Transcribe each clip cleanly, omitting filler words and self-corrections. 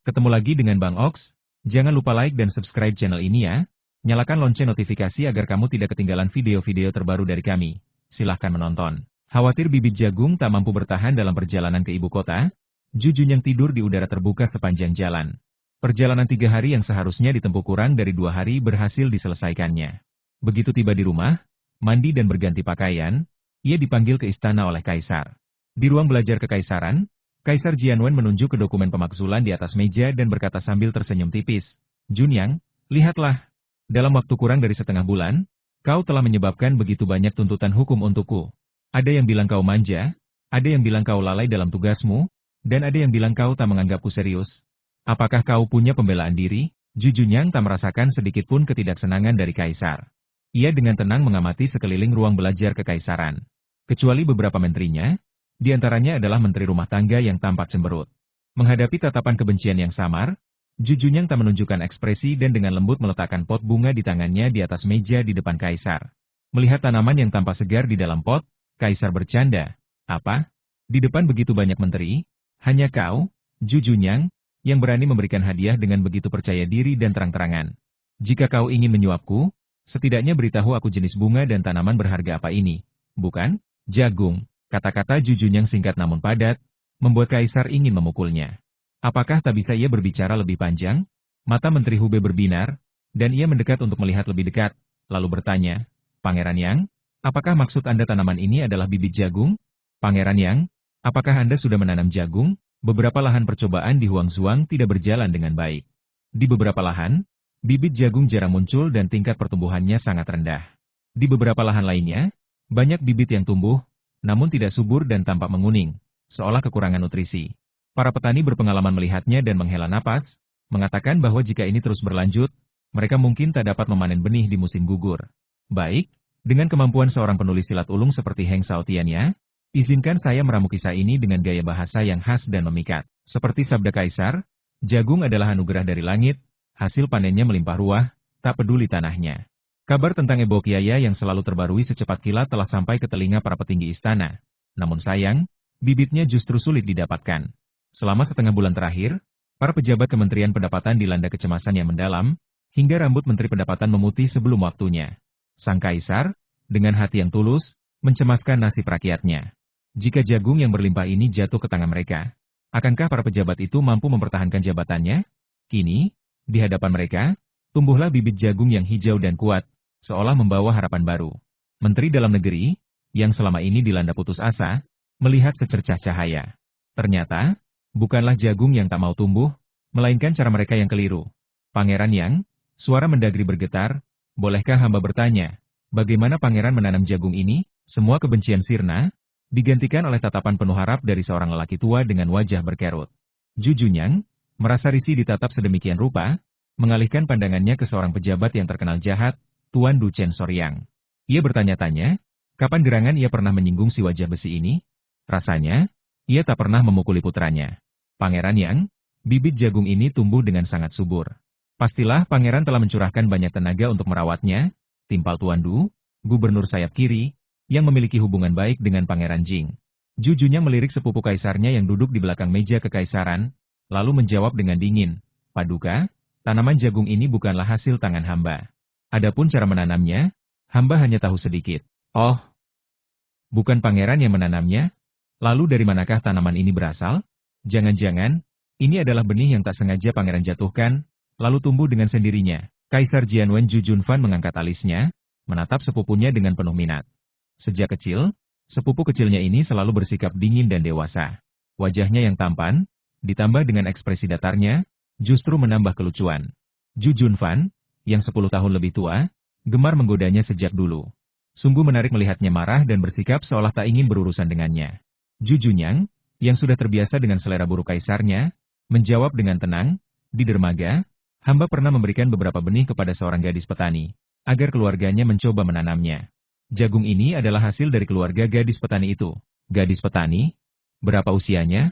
Ketemu lagi dengan Bang Ox. Jangan lupa like dan subscribe channel ini ya. Nyalakan lonceng notifikasi agar kamu tidak ketinggalan video-video terbaru dari kami. Silahkan menonton. Khawatir bibit jagung tak mampu bertahan dalam perjalanan ke ibu kota? Jujun yang tidur di udara terbuka sepanjang jalan. Perjalanan 3 hari yang seharusnya ditempuh kurang dari 2 hari berhasil diselesaikannya. Begitu tiba di rumah, mandi dan berganti pakaian, ia dipanggil ke istana oleh Kaisar. Di ruang belajar kekaisaran, Kaisar Jianwen menunjuk ke dokumen pemakzulan di atas meja dan berkata sambil tersenyum tipis, "Junyang, lihatlah. Dalam waktu kurang dari setengah bulan, kau telah menyebabkan begitu banyak tuntutan hukum untukku. Ada yang bilang kau manja, ada yang bilang kau lalai dalam tugasmu, dan ada yang bilang kau tak menganggapku serius. Apakah kau punya pembelaan diri?" Junyang tak merasakan sedikit pun ketidaksenangan dari Kaisar. Ia dengan tenang mengamati sekeliling ruang belajar kekaisaran. Kecuali beberapa menterinya, di antaranya adalah menteri rumah tangga yang tampak cemberut. Menghadapi tatapan kebencian yang samar, Junyang tak menunjukkan ekspresi dan dengan lembut meletakkan pot bunga di tangannya di atas meja di depan Kaisar. Melihat tanaman yang tampak segar di dalam pot, Kaisar bercanda. "Apa? Di depan begitu banyak menteri? Hanya kau, Junyang, yang berani memberikan hadiah dengan begitu percaya diri dan terang-terangan. Jika kau ingin menyuapku, setidaknya beritahu aku jenis bunga dan tanaman berharga apa ini, bukan? Jagung." Kata-kata Junyang singkat namun padat, membuat Kaisar ingin memukulnya. Apakah tak bisa ia berbicara lebih panjang? Mata Menteri Hube berbinar, dan ia mendekat untuk melihat lebih dekat, lalu bertanya, "Pangeran Yang, apakah maksud Anda tanaman ini adalah bibit jagung? Pangeran Yang, apakah Anda sudah menanam jagung?" Beberapa lahan percobaan di Huangzuang tidak berjalan dengan baik. Di beberapa lahan, bibit jagung jarang muncul dan tingkat pertumbuhannya sangat rendah. Di beberapa lahan lainnya, banyak bibit yang tumbuh, namun tidak subur dan tampak menguning, seolah kekurangan nutrisi. Para petani berpengalaman melihatnya dan menghela napas, mengatakan bahwa jika ini terus berlanjut, mereka mungkin tak dapat memanen benih di musim gugur. Baik, dengan kemampuan seorang penulis silat ulung seperti Heng Xiaotianya, izinkan saya meramu kisah ini dengan gaya bahasa yang khas dan memikat. Seperti sabda Kaisar, jagung adalah anugerah dari langit, hasil panennya melimpah ruah, tak peduli tanahnya. Kabar tentang Ebo Kiaya yang selalu terbarui secepat kilat telah sampai ke telinga para petinggi istana. Namun sayang, bibitnya justru sulit didapatkan. Selama setengah bulan terakhir, para pejabat Kementerian Pendapatan dilanda kecemasan yang mendalam, hingga rambut Menteri Pendapatan memutih sebelum waktunya. Sang Kaisar, dengan hati yang tulus, mencemaskan nasib rakyatnya. Jika jagung yang berlimpah ini jatuh ke tangan mereka, akankah para pejabat itu mampu mempertahankan jabatannya? Kini, di hadapan mereka, tumbuhlah bibit jagung yang hijau dan kuat, seolah membawa harapan baru. Menteri Dalam Negeri, yang selama ini dilanda putus asa, melihat secercah cahaya. Ternyata, bukanlah jagung yang tak mau tumbuh, melainkan cara mereka yang keliru. "Pangeran Yang," suara Mendagri bergetar, "bolehkah hamba bertanya, bagaimana pangeran menanam jagung ini?" Semua kebencian sirna, digantikan oleh tatapan penuh harap dari seorang lelaki tua dengan wajah berkerut. Junyang, merasa risih ditatap sedemikian rupa, mengalihkan pandangannya ke seorang pejabat yang terkenal jahat, Tuan Du Chen Soryang. Ia bertanya-tanya, kapan gerangan ia pernah menyinggung si wajah besi ini? Rasanya, ia tak pernah memukuli putranya. "Pangeran Yang, bibit jagung ini tumbuh dengan sangat subur. Pastilah pangeran telah mencurahkan banyak tenaga untuk merawatnya," timpal Tuan Du, gubernur sayap kiri, yang memiliki hubungan baik dengan Pangeran Jing. Junyang melirik sepupu kaisarnya yang duduk di belakang meja kekaisaran, lalu menjawab dengan dingin, "Paduka, tanaman jagung ini bukanlah hasil tangan hamba. Adapun cara menanamnya, hamba hanya tahu sedikit." "Oh, bukan pangeran yang menanamnya? Lalu dari manakah tanaman ini berasal? Jangan-jangan, ini adalah benih yang tak sengaja pangeran jatuhkan, lalu tumbuh dengan sendirinya." Kaisar Jianwen Junfan mengangkat alisnya, menatap sepupunya dengan penuh minat. Sejak kecil, sepupu kecilnya ini selalu bersikap dingin dan dewasa. Wajahnya yang tampan, ditambah dengan ekspresi datarnya, justru menambah kelucuan. Junfan, yang 10 tahun lebih tua, gemar menggodanya sejak dulu. Sungguh menarik melihatnya marah dan bersikap seolah tak ingin berurusan dengannya. Junyang, yang sudah terbiasa dengan selera buruk kaisarnya, menjawab dengan tenang, "Di dermaga, hamba pernah memberikan beberapa benih kepada seorang gadis petani, agar keluarganya mencoba menanamnya. Jagung ini adalah hasil dari keluarga gadis petani itu." "Gadis petani? Berapa usianya?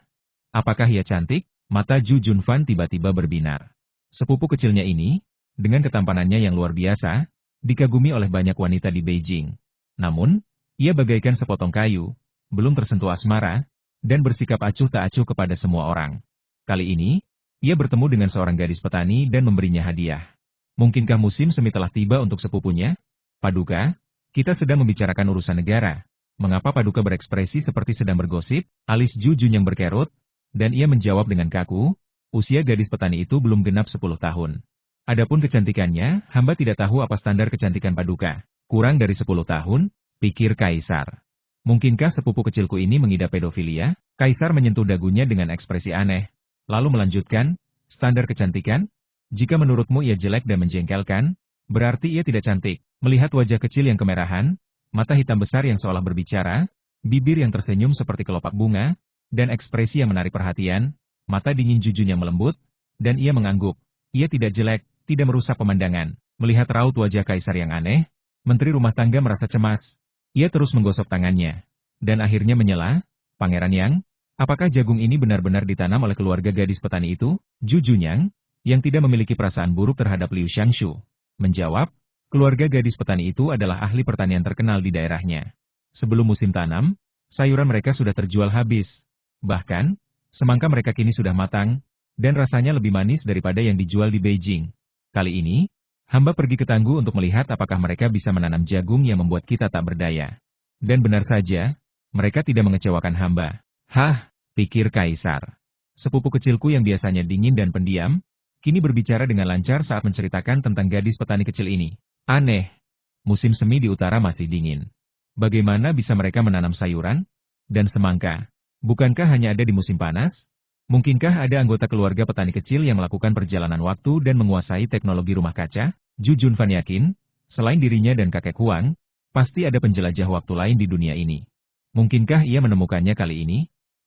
Apakah ia cantik?" Mata Junfan tiba-tiba berbinar. Sepupu kecilnya ini, dengan ketampanannya yang luar biasa, dikagumi oleh banyak wanita di Beijing. Namun, ia bagaikan sepotong kayu, belum tersentuh asmara, dan bersikap acuh tak acuh kepada semua orang. Kali ini, Ia bertemu dengan seorang gadis petani dan memberinya hadiah. Mungkinkah musim semi telah tiba untuk sepupunya? Paduka, kita sedang membicarakan urusan negara. Mengapa Paduka berekspresi seperti sedang bergosip? Alis Ju Junyang berkerut, dan ia menjawab dengan kaku, usia gadis petani itu belum genap 10 tahun. Adapun kecantikannya, hamba tidak tahu apa standar kecantikan Paduka. Kurang dari 10 tahun, pikir Kaisar. Mungkinkah sepupu kecilku ini mengidap pedofilia? Kaisar menyentuh dagunya dengan ekspresi aneh. Lalu melanjutkan, standar kecantikan? Jika menurutmu ia jelek dan menjengkelkan, berarti ia tidak cantik. Melihat wajah kecil yang kemerahan, mata hitam besar yang seolah berbicara, bibir yang tersenyum seperti kelopak bunga, dan ekspresi yang menarik perhatian, mata dingin Jujun yang melembut, dan ia mengangguk. Ia tidak jelek, tidak merusak pemandangan. Melihat raut wajah Kaisar yang aneh, Menteri Rumah Tangga merasa cemas. Ia terus menggosok tangannya, dan akhirnya menyela, Pangeran Yang, apakah jagung ini benar-benar ditanam oleh keluarga gadis petani itu? Jujunyang, yang tidak memiliki perasaan buruk terhadap Liu Xiangshu, menjawab, keluarga gadis petani itu adalah ahli pertanian terkenal di daerahnya. Sebelum musim tanam, sayuran mereka sudah terjual habis. Bahkan, semangka mereka kini sudah matang, dan rasanya lebih manis daripada yang dijual di Beijing. Kali ini, hamba pergi ke Tanggu untuk melihat apakah mereka bisa menanam jagung yang membuat kita tak berdaya. Dan benar saja, mereka tidak mengecewakan hamba. Hah, pikir Kaisar. Sepupu kecilku yang biasanya dingin dan pendiam, kini berbicara dengan lancar saat menceritakan tentang gadis petani kecil ini. Aneh, musim semi di utara masih dingin. Bagaimana bisa mereka menanam sayuran? Dan semangka, bukankah hanya ada di musim panas? Mungkinkah ada anggota keluarga petani kecil yang melakukan perjalanan waktu dan menguasai teknologi rumah kaca? Ju Junfan yakin, selain dirinya dan kakek Huang, pasti ada penjelajah waktu lain di dunia ini. Mungkinkah ia menemukannya kali ini?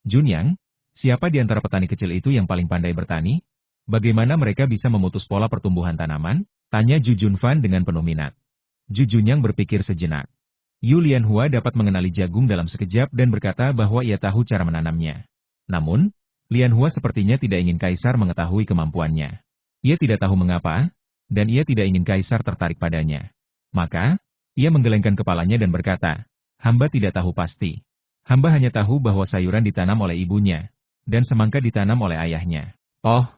Junyang, siapa di antara petani kecil itu yang paling pandai bertani? Bagaimana mereka bisa memutus pola pertumbuhan tanaman? Tanya Ju Junfan dengan penuh minat. Ju Junyang berpikir sejenak. Yu Lianhua dapat mengenali jagung dalam sekejap dan berkata bahwa ia tahu cara menanamnya. Namun, Lianhua sepertinya tidak ingin Kaisar mengetahui kemampuannya. Ia tidak tahu mengapa, dan ia tidak ingin Kaisar tertarik padanya. Maka, ia menggelengkan kepalanya dan berkata, hamba tidak tahu pasti. Hamba hanya tahu bahwa sayuran ditanam oleh ibunya, dan semangka ditanam oleh ayahnya. Oh,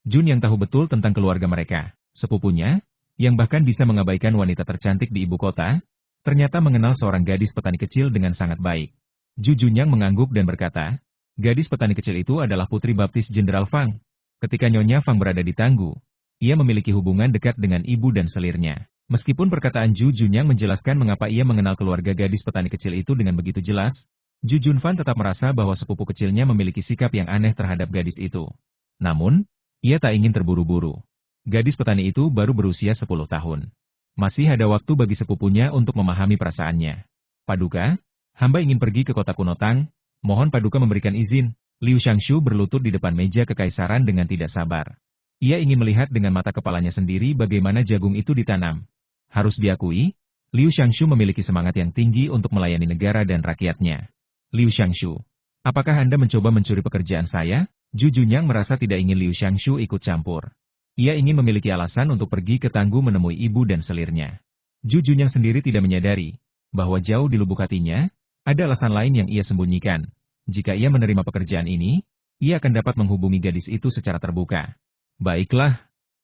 Jun yang tahu betul tentang keluarga mereka, sepupunya, yang bahkan bisa mengabaikan wanita tercantik di ibu kota, ternyata mengenal seorang gadis petani kecil dengan sangat baik. Ju Junyang mengangguk dan berkata, gadis petani kecil itu adalah putri baptis Jenderal Fang. Ketika Nyonya Fang berada di Tanggu, ia memiliki hubungan dekat dengan ibu dan selirnya. Meskipun perkataan Ju Junyang menjelaskan mengapa ia mengenal keluarga gadis petani kecil itu dengan begitu jelas, Ju Junfan tetap merasa bahwa sepupu kecilnya memiliki sikap yang aneh terhadap gadis itu. Namun, ia tak ingin terburu-buru. Gadis petani itu baru berusia 10 tahun. Masih ada waktu bagi sepupunya untuk memahami perasaannya. Paduka, hamba ingin pergi ke kota kuno Tang, mohon Paduka memberikan izin. Liu Xiangshu berlutut di depan meja kekaisaran dengan tidak sabar. Ia ingin melihat dengan mata kepalanya sendiri bagaimana jagung itu ditanam. Harus diakui, Liu Xiangshu memiliki semangat yang tinggi untuk melayani negara dan rakyatnya. Liu Xiangshu, apakah Anda mencoba mencuri pekerjaan saya? Ju Junyang merasa tidak ingin Liu Xiangshu ikut campur. Ia ingin memiliki alasan untuk pergi ke Tanggu menemui ibu dan selirnya. Ju Junyang sendiri tidak menyadari bahwa jauh di lubuk hatinya, ada alasan lain yang ia sembunyikan. Jika ia menerima pekerjaan ini, ia akan dapat menghubungi gadis itu secara terbuka. Baiklah,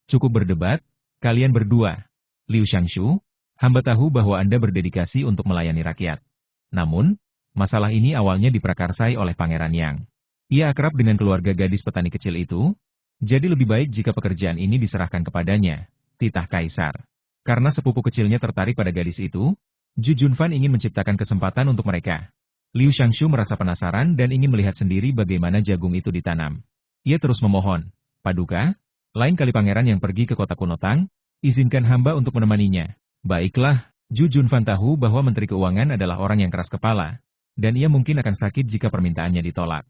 cukup berdebat, kalian berdua. Liu Xiangshu, hamba tahu bahwa Anda berdedikasi untuk melayani rakyat. Namun, masalah ini awalnya diprakarsai oleh Pangeran Yang. Ia akrab dengan keluarga gadis petani kecil itu, jadi lebih baik jika pekerjaan ini diserahkan kepadanya, titah Kaisar. Karena sepupu kecilnya tertarik pada gadis itu, Ju Junfan ingin menciptakan kesempatan untuk mereka. Liu Xiangshu merasa penasaran dan ingin melihat sendiri bagaimana jagung itu ditanam. Ia terus memohon, Paduka, lain kali pangeran yang pergi ke kota kuno Tang, izinkan hamba untuk menemaninya. Baiklah, Ju Junfan tahu bahwa Menteri Keuangan adalah orang yang keras kepala, dan ia mungkin akan sakit jika permintaannya ditolak.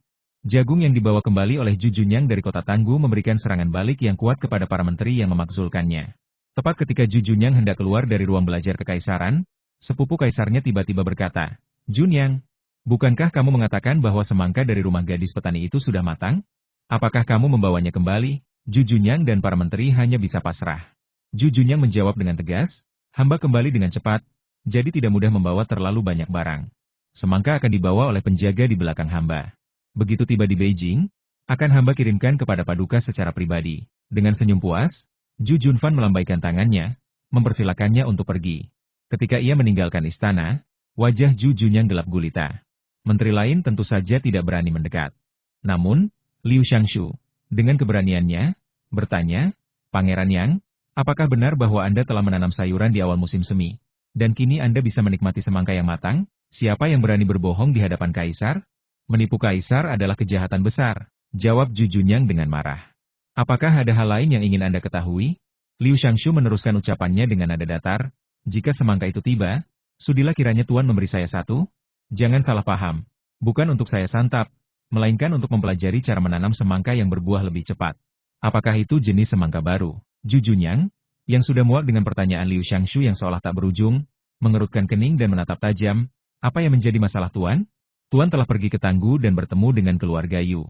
Jagung yang dibawa kembali oleh Ju Junyang dari kota Tanggu memberikan serangan balik yang kuat kepada para menteri yang memakzulkannya. Tepat ketika Ju Junyang hendak keluar dari ruang belajar kekaisaran, sepupu kaisarnya tiba-tiba berkata, Junyang, bukankah kamu mengatakan bahwa semangka dari rumah gadis petani itu sudah matang? Apakah kamu membawanya kembali? Ju Junyang dan para menteri hanya bisa pasrah. Ju Junyang menjawab dengan tegas, hamba kembali dengan cepat, jadi tidak mudah membawa terlalu banyak barang. Semangka akan dibawa oleh penjaga di belakang hamba. Begitu tiba di Beijing, Akan hamba kirimkan kepada Paduka secara pribadi. Dengan senyum puas, Ju Junfan melambaikan tangannya, mempersilakannya untuk pergi. Ketika ia meninggalkan istana, wajah Ju Junyang gelap gulita. Menteri lain tentu saja tidak berani mendekat. Namun, Liu Xiangshu, dengan keberaniannya, bertanya, Pangeran Yang, apakah benar bahwa Anda telah menanam sayuran di awal musim semi? Dan kini Anda bisa menikmati semangka yang matang? Siapa yang berani berbohong di hadapan Kaisar? Menipu Kaisar adalah kejahatan besar, jawab Ju Junyang dengan marah. Apakah ada hal lain yang ingin Anda ketahui? Liu Xiangshu meneruskan ucapannya dengan nada datar, jika semangka itu tiba, sudilah kiranya Tuan memberi saya satu? Jangan salah paham, bukan untuk saya santap, melainkan untuk mempelajari cara menanam semangka yang berbuah lebih cepat. Apakah itu jenis semangka baru? Ju Junyang, yang sudah muak dengan pertanyaan Liu Xiangshu yang seolah tak berujung, mengerutkan kening dan menatap tajam. Apa yang menjadi masalah Tuan? Tuan telah pergi ke Tanggu dan bertemu dengan keluarga Yu.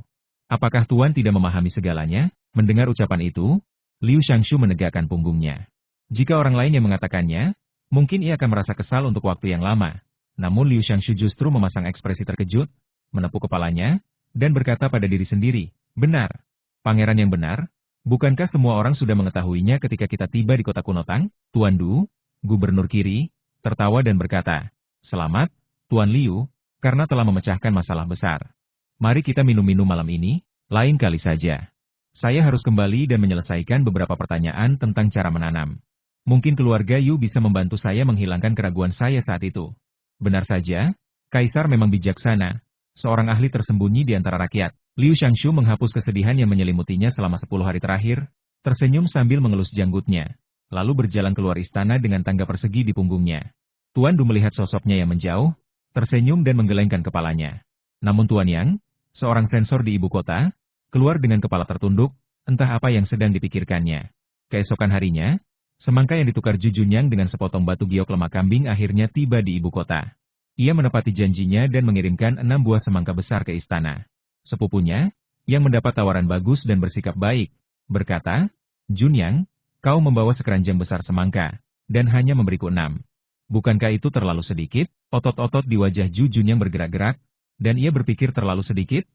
Apakah Tuan tidak memahami segalanya? Mendengar ucapan itu, Liu Xiangshu menegakkan punggungnya. Jika orang lain yang mengatakannya, mungkin ia akan merasa kesal untuk waktu yang lama. Namun Liu Xiangshu justru memasang ekspresi terkejut, menepuk kepalanya, dan berkata pada diri sendiri, benar. Pangeran yang benar, bukankah semua orang sudah mengetahuinya ketika kita tiba di kota kuno Tang? Tuan Du, Gubernur Kiri, tertawa dan berkata, selamat, Tuan Liu, karena telah memecahkan masalah besar. Mari kita minum-minum malam ini, lain kali saja. Saya harus kembali dan menyelesaikan beberapa pertanyaan tentang cara menanam. Mungkin keluarga Yu bisa membantu saya menghilangkan keraguan saya saat itu. Benar saja, Kaisar memang bijaksana, seorang ahli tersembunyi di antara rakyat. Liu Xiangshu menghapus kesedihan yang menyelimutinya selama 10 hari terakhir, tersenyum sambil mengelus janggutnya, lalu berjalan keluar istana dengan tangga persegi di punggungnya. Tuan Du melihat sosoknya yang menjauh, tersenyum dan menggelengkan kepalanya. Namun Tuan Yang, seorang sensor di ibu kota, keluar dengan kepala tertunduk, entah apa yang sedang dipikirkannya. Keesokan harinya, semangka yang ditukar Ju Junyang dengan sepotong batu giok lemak kambing akhirnya tiba di ibu kota. Ia menepati janjinya dan mengirimkan 6 buah semangka besar ke istana. Sepupunya, yang mendapat tawaran bagus dan bersikap baik, berkata, Junyang, kau membawa sekeranjang besar semangka, dan hanya memberiku 6. Bukankah itu terlalu sedikit? Otot-otot di wajah Ju Junyang bergerak-gerak, dan ia berpikir terlalu sedikit?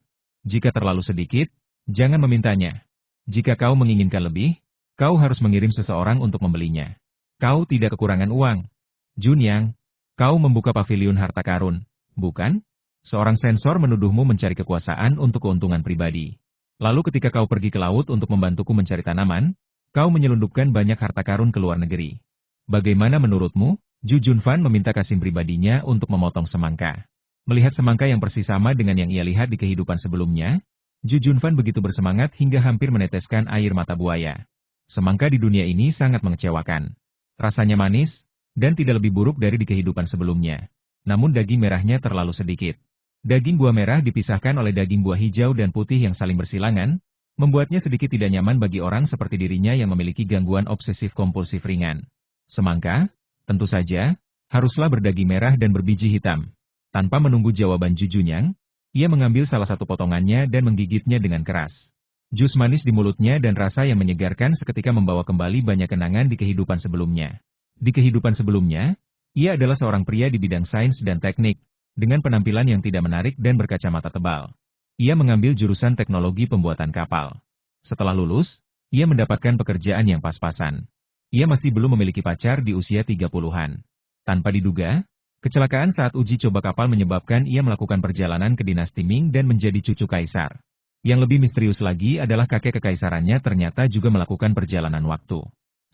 Jika terlalu sedikit, jangan memintanya. Jika kau menginginkan lebih, kau harus mengirim seseorang untuk membelinya. Kau tidak kekurangan uang. Junyang, kau membuka paviliun harta karun, bukan? Seorang sensor menuduhmu mencari kekuasaan untuk keuntungan pribadi. Lalu ketika kau pergi ke laut untuk membantuku mencari tanaman, kau menyelundupkan banyak harta karun ke luar negeri. Bagaimana menurutmu? Ju Junfan meminta kasim pribadinya untuk memotong semangka. Melihat semangka yang persis sama dengan yang ia lihat di kehidupan sebelumnya, Ju Junfan begitu bersemangat hingga hampir meneteskan air mata buaya. Semangka di dunia ini sangat mengecewakan. Rasanya manis, dan tidak lebih buruk dari di kehidupan sebelumnya. Namun daging merahnya terlalu sedikit. Daging buah merah dipisahkan oleh daging buah hijau dan putih yang saling bersilangan, membuatnya sedikit tidak nyaman bagi orang seperti dirinya yang memiliki gangguan obsesif-kompulsif ringan. Semangka, tentu saja, haruslah berdaging merah dan berbiji hitam. Tanpa menunggu jawaban Ju Junyang, ia mengambil salah satu potongannya dan menggigitnya dengan keras. Jus manis di mulutnya dan rasa yang menyegarkan seketika membawa kembali banyak kenangan di kehidupan sebelumnya. Di kehidupan sebelumnya, ia adalah seorang pria di bidang sains dan teknik, dengan penampilan yang tidak menarik dan berkacamata tebal. Ia mengambil jurusan teknologi pembuatan kapal. Setelah lulus, ia mendapatkan pekerjaan yang pas-pasan. Ia masih belum memiliki pacar di usia 30-an. Tanpa diduga, kecelakaan saat uji coba kapal menyebabkan ia melakukan perjalanan ke dinasti Ming dan menjadi cucu kaisar. Yang lebih misterius lagi adalah kakek kekaisarannya ternyata juga melakukan perjalanan waktu.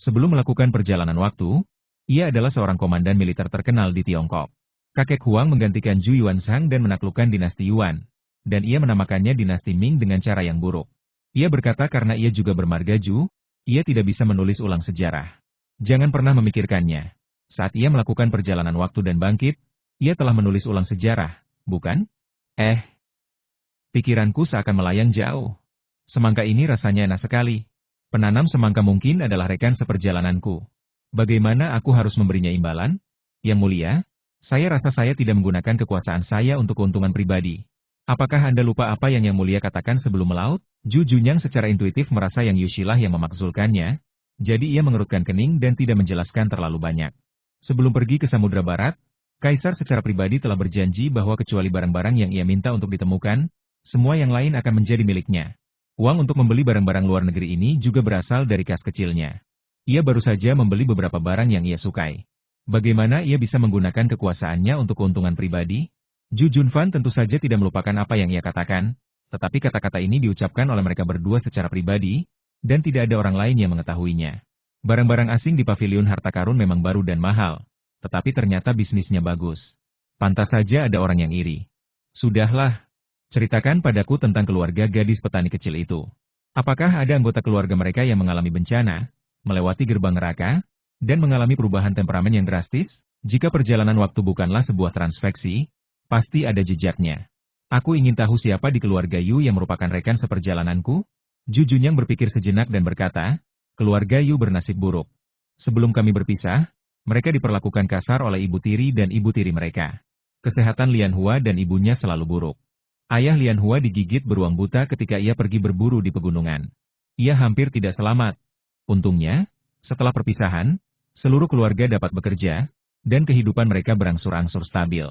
Sebelum melakukan perjalanan waktu, ia adalah seorang komandan militer terkenal di Tiongkok. Kakek Huang menggantikan Zhu Yuansang dan menaklukkan dinasti Yuan, dan ia menamakannya dinasti Ming dengan cara yang buruk. Ia berkata karena ia juga bermarga Zhu, ia tidak bisa menulis ulang sejarah. Jangan pernah memikirkannya. Saat ia melakukan perjalanan waktu dan bangkit, ia telah menulis ulang sejarah, bukan? Pikiranku seakan melayang jauh. Semangka ini rasanya enak sekali. Penanam semangka mungkin adalah rekan seperjalananku. Bagaimana aku harus memberinya imbalan? Yang mulia, saya rasa saya tidak menggunakan kekuasaan saya untuk keuntungan pribadi. Apakah Anda lupa apa yang Mulia katakan sebelum melaut? Ju Junyang secara intuitif merasa Yang Yushilah yang memakzulkannya, jadi ia mengerutkan kening dan tidak menjelaskan terlalu banyak. Sebelum pergi ke Samudra Barat, Kaisar secara pribadi telah berjanji bahwa kecuali barang-barang yang ia minta untuk ditemukan, semua yang lain akan menjadi miliknya. Uang untuk membeli barang-barang luar negeri ini juga berasal dari kas kecilnya. Ia baru saja membeli beberapa barang yang ia sukai. Bagaimana ia bisa menggunakan kekuasaannya untuk keuntungan pribadi? Ju Junfan tentu saja tidak melupakan apa yang ia katakan, tetapi kata-kata ini diucapkan oleh mereka berdua secara pribadi, dan tidak ada orang lain yang mengetahuinya. Barang-barang asing di pavilion harta karun memang baru dan mahal, tetapi ternyata bisnisnya bagus. Pantas saja ada orang yang iri. Sudahlah, ceritakan padaku tentang keluarga gadis petani kecil itu. Apakah ada anggota keluarga mereka yang mengalami bencana, melewati gerbang neraka, dan mengalami perubahan temperamen yang drastis? Jika perjalanan waktu bukanlah sebuah transveksi, pasti ada jejaknya. Aku ingin tahu siapa di keluarga Yu yang merupakan rekan seperjalananku? Ju Junyang berpikir sejenak dan berkata, keluarga Yu bernasib buruk. Sebelum kami berpisah, mereka diperlakukan kasar oleh ibu tiri dan ibu tiri mereka. Kesehatan Lian Hua dan ibunya selalu buruk. Ayah Lian Hua digigit beruang buta ketika ia pergi berburu di pegunungan. Ia hampir tidak selamat. Untungnya, setelah perpisahan, seluruh keluarga dapat bekerja, dan kehidupan mereka berangsur-angsur stabil.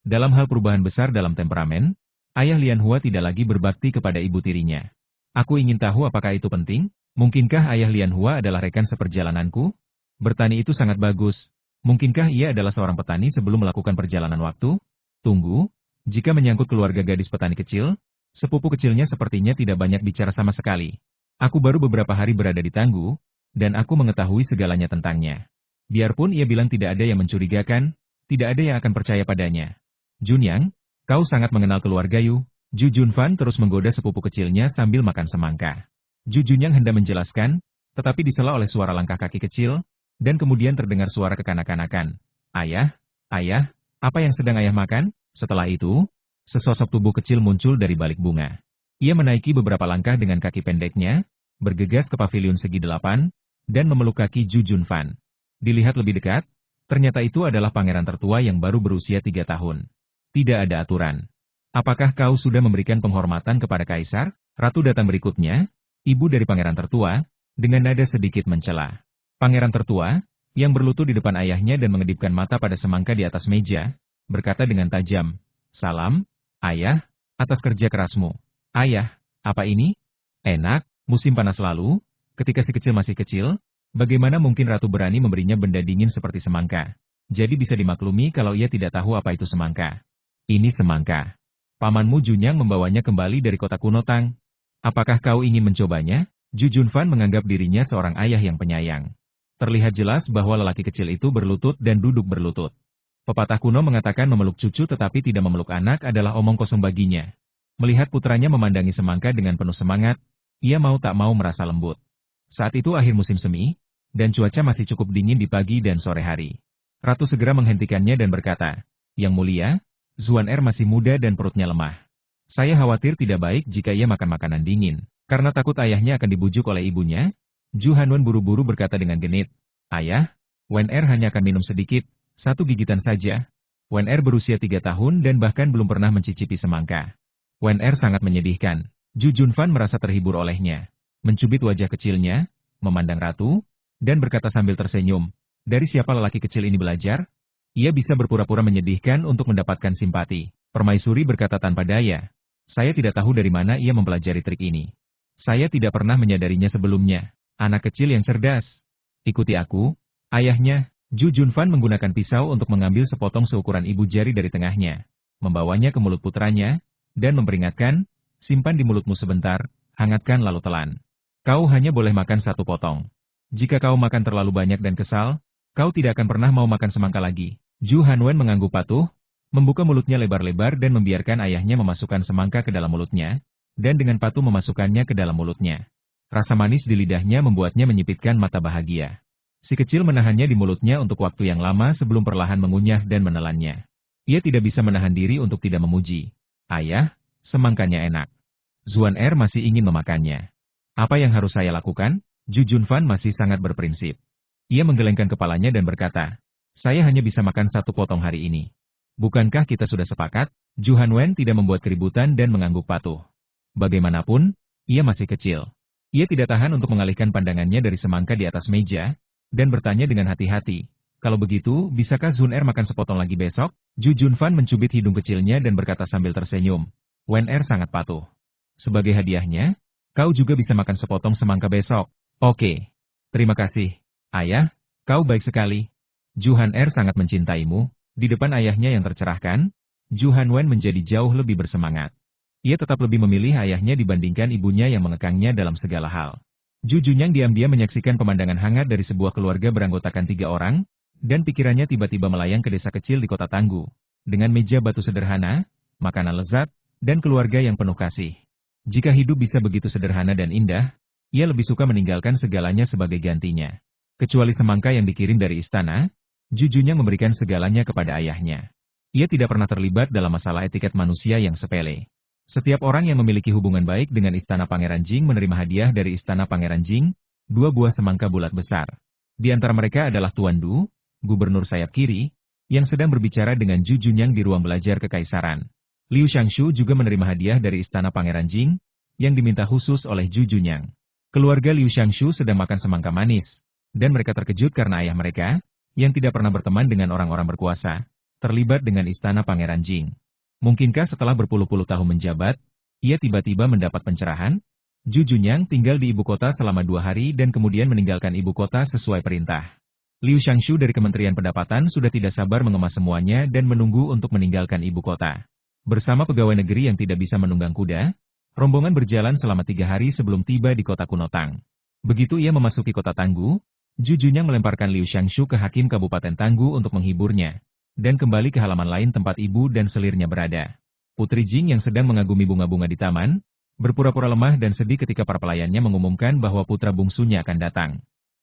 Dalam hal perubahan besar dalam temperamen, ayah Lian Hua tidak lagi berbakti kepada ibu tirinya. Aku ingin tahu apakah itu penting? Mungkinkah ayah Lian Hua adalah rekan seperjalananku? Bertani itu sangat bagus. Mungkinkah ia adalah seorang petani sebelum melakukan perjalanan waktu? Tunggu, jika menyangkut keluarga gadis petani kecil, sepupu kecilnya sepertinya tidak banyak bicara sama sekali. Aku baru beberapa hari berada di Tanggu, dan aku mengetahui segalanya tentangnya. Biarpun ia bilang tidak ada yang mencurigakan, tidak ada yang akan percaya padanya. Junyang, kau sangat mengenal keluarga Yu. Ju Junfan terus menggoda sepupu kecilnya sambil makan semangka. Ju Junyang hendak menjelaskan, tetapi disela oleh suara langkah kaki kecil, dan kemudian terdengar suara kekanak-kanakan. Ayah, ayah, apa yang sedang ayah makan? Setelah itu, sesosok tubuh kecil muncul dari balik bunga. Ia menaiki beberapa langkah dengan kaki pendeknya, bergegas ke pavilion segi 8, dan memeluk kaki Ju Junfan. Dilihat lebih dekat, ternyata itu adalah pangeran tertua yang baru berusia 3 tahun. Tidak ada aturan. Apakah kau sudah memberikan penghormatan kepada kaisar? Ratu datang berikutnya, ibu dari pangeran tertua, dengan nada sedikit mencela. Pangeran tertua, yang berlutut di depan ayahnya dan mengedipkan mata pada semangka di atas meja, berkata dengan tajam, "Salam, ayah, atas kerja kerasmu." "Ayah, apa ini?" "Enak, musim panas lalu, ketika si kecil masih kecil, bagaimana mungkin ratu berani memberinya benda dingin seperti semangka? Jadi bisa dimaklumi kalau ia tidak tahu apa itu semangka." "Ini semangka. Pamanmu Junyang membawanya kembali dari kota kuno Tang. Apakah kau ingin mencobanya?" Ju Junfan menganggap dirinya seorang ayah yang penyayang. Terlihat jelas bahwa lelaki kecil itu berlutut dan duduk berlutut. Pepatah kuno mengatakan memeluk cucu tetapi tidak memeluk anak adalah omong kosong baginya. Melihat putranya memandangi semangka dengan penuh semangat, ia mau tak mau merasa lembut. Saat itu akhir musim semi, dan cuaca masih cukup dingin di pagi dan sore hari. Ratu segera menghentikannya dan berkata, "Yang mulia, Zuan Er masih muda dan perutnya lemah. Saya khawatir tidak baik jika ia makan makanan dingin. Karena takut ayahnya akan dibujuk oleh ibunya." Ju Hanwen buru-buru berkata dengan genit, "Ayah, Wen Er hanya akan minum sedikit, 1 gigitan saja." Wen Er berusia 3 tahun dan bahkan belum pernah mencicipi semangka. Wen Er sangat menyedihkan. Ju Junfan merasa terhibur olehnya. Mencubit wajah kecilnya, memandang ratu, dan berkata sambil tersenyum, "Dari siapa lelaki kecil ini belajar? Ia bisa berpura-pura menyedihkan untuk mendapatkan simpati." Permaisuri berkata tanpa daya, "Saya tidak tahu dari mana ia mempelajari trik ini. Saya tidak pernah menyadarinya sebelumnya. Anak kecil yang cerdas. Ikuti aku." Ayahnya, Ju Junfan menggunakan pisau untuk mengambil sepotong seukuran ibu jari dari tengahnya, membawanya ke mulut putranya, dan memperingatkan, "Simpan di mulutmu sebentar, hangatkan lalu telan. Kau hanya boleh makan 1 potong. Jika kau makan terlalu banyak dan kesal, kau tidak akan pernah mau makan semangka lagi." Ju Hanwen mengangguk patuh, membuka mulutnya lebar-lebar dan membiarkan ayahnya memasukkan semangka ke dalam mulutnya, dan dengan patuh memasukkannya ke dalam mulutnya. Rasa manis di lidahnya membuatnya menyipitkan mata bahagia. Si kecil menahannya di mulutnya untuk waktu yang lama sebelum perlahan mengunyah dan menelannya. Ia tidak bisa menahan diri untuk tidak memuji. "Ayah, semangkanya enak. Zuan Er masih ingin memakannya. Apa yang harus saya lakukan?" Ju Junfan masih sangat berprinsip. Ia menggelengkan kepalanya dan berkata, "Saya hanya bisa makan 1 potong hari ini." "Bukankah kita sudah sepakat?" Ju Hanwen tidak membuat keributan dan mengangguk patuh. Bagaimanapun, ia masih kecil. Ia tidak tahan untuk mengalihkan pandangannya dari semangka di atas meja, dan bertanya dengan hati-hati, "Kalau begitu, bisakah Zun Er makan sepotong lagi besok?" Ju Junfan mencubit hidung kecilnya dan berkata sambil tersenyum, "Wen Er sangat patuh. Sebagai hadiahnya, Kau juga bisa makan sepotong semangka besok. Oke. Terima kasih. Ayah, kau baik sekali. Ju Han-er sangat mencintaimu. Di depan ayahnya yang tercerahkan, Ju Han-wen menjadi jauh lebih bersemangat. Ia tetap lebih memilih ayahnya dibandingkan ibunya yang mengekangnya dalam segala hal. Ju Junyang diam-diam menyaksikan pemandangan hangat dari sebuah keluarga beranggotakan 3 orang, dan pikirannya tiba-tiba melayang ke desa kecil di kota Tanggu. Dengan meja batu sederhana, makanan lezat, dan keluarga yang penuh kasih. Jika hidup bisa begitu sederhana dan indah, ia lebih suka meninggalkan segalanya sebagai gantinya. Kecuali semangka yang dikirim dari istana, Ju Junyang memberikan segalanya kepada ayahnya. Ia tidak pernah terlibat dalam masalah etiket manusia yang sepele. Setiap orang yang memiliki hubungan baik dengan Istana Pangeran Jing menerima hadiah dari Istana Pangeran Jing, 2 buah semangka bulat besar. Di antara mereka adalah Tuan Du, gubernur sayap kiri, yang sedang berbicara dengan Ju Junyang di ruang belajar kekaisaran. Liu Shangshu juga menerima hadiah dari Istana Pangeran Jing, yang diminta khusus oleh Ju Junyang. Keluarga Liu Shangshu sedang makan semangka manis, dan mereka terkejut karena ayah mereka, yang tidak pernah berteman dengan orang-orang berkuasa, terlibat dengan Istana Pangeran Jing. Mungkinkah setelah berpuluh-puluh tahun menjabat, ia tiba-tiba mendapat pencerahan? Ju Junyang tinggal di ibu kota selama 2 hari dan kemudian meninggalkan ibu kota sesuai perintah. Liu Shangshu dari Kementerian Pendapatan sudah tidak sabar mengemas semuanya dan menunggu untuk meninggalkan ibu kota. Bersama pegawai negeri yang tidak bisa menunggang kuda, rombongan berjalan selama 3 hari sebelum tiba di kota kuno Tang. Begitu ia memasuki kota Tanggu, Ju Junyang melemparkan Liu Shangshu ke Hakim Kabupaten Tanggu untuk menghiburnya, dan kembali ke halaman lain tempat ibu dan selirnya berada. Putri Jing yang sedang mengagumi bunga-bunga di taman, berpura-pura lemah dan sedih ketika para pelayannya mengumumkan bahwa putra bungsunya akan datang.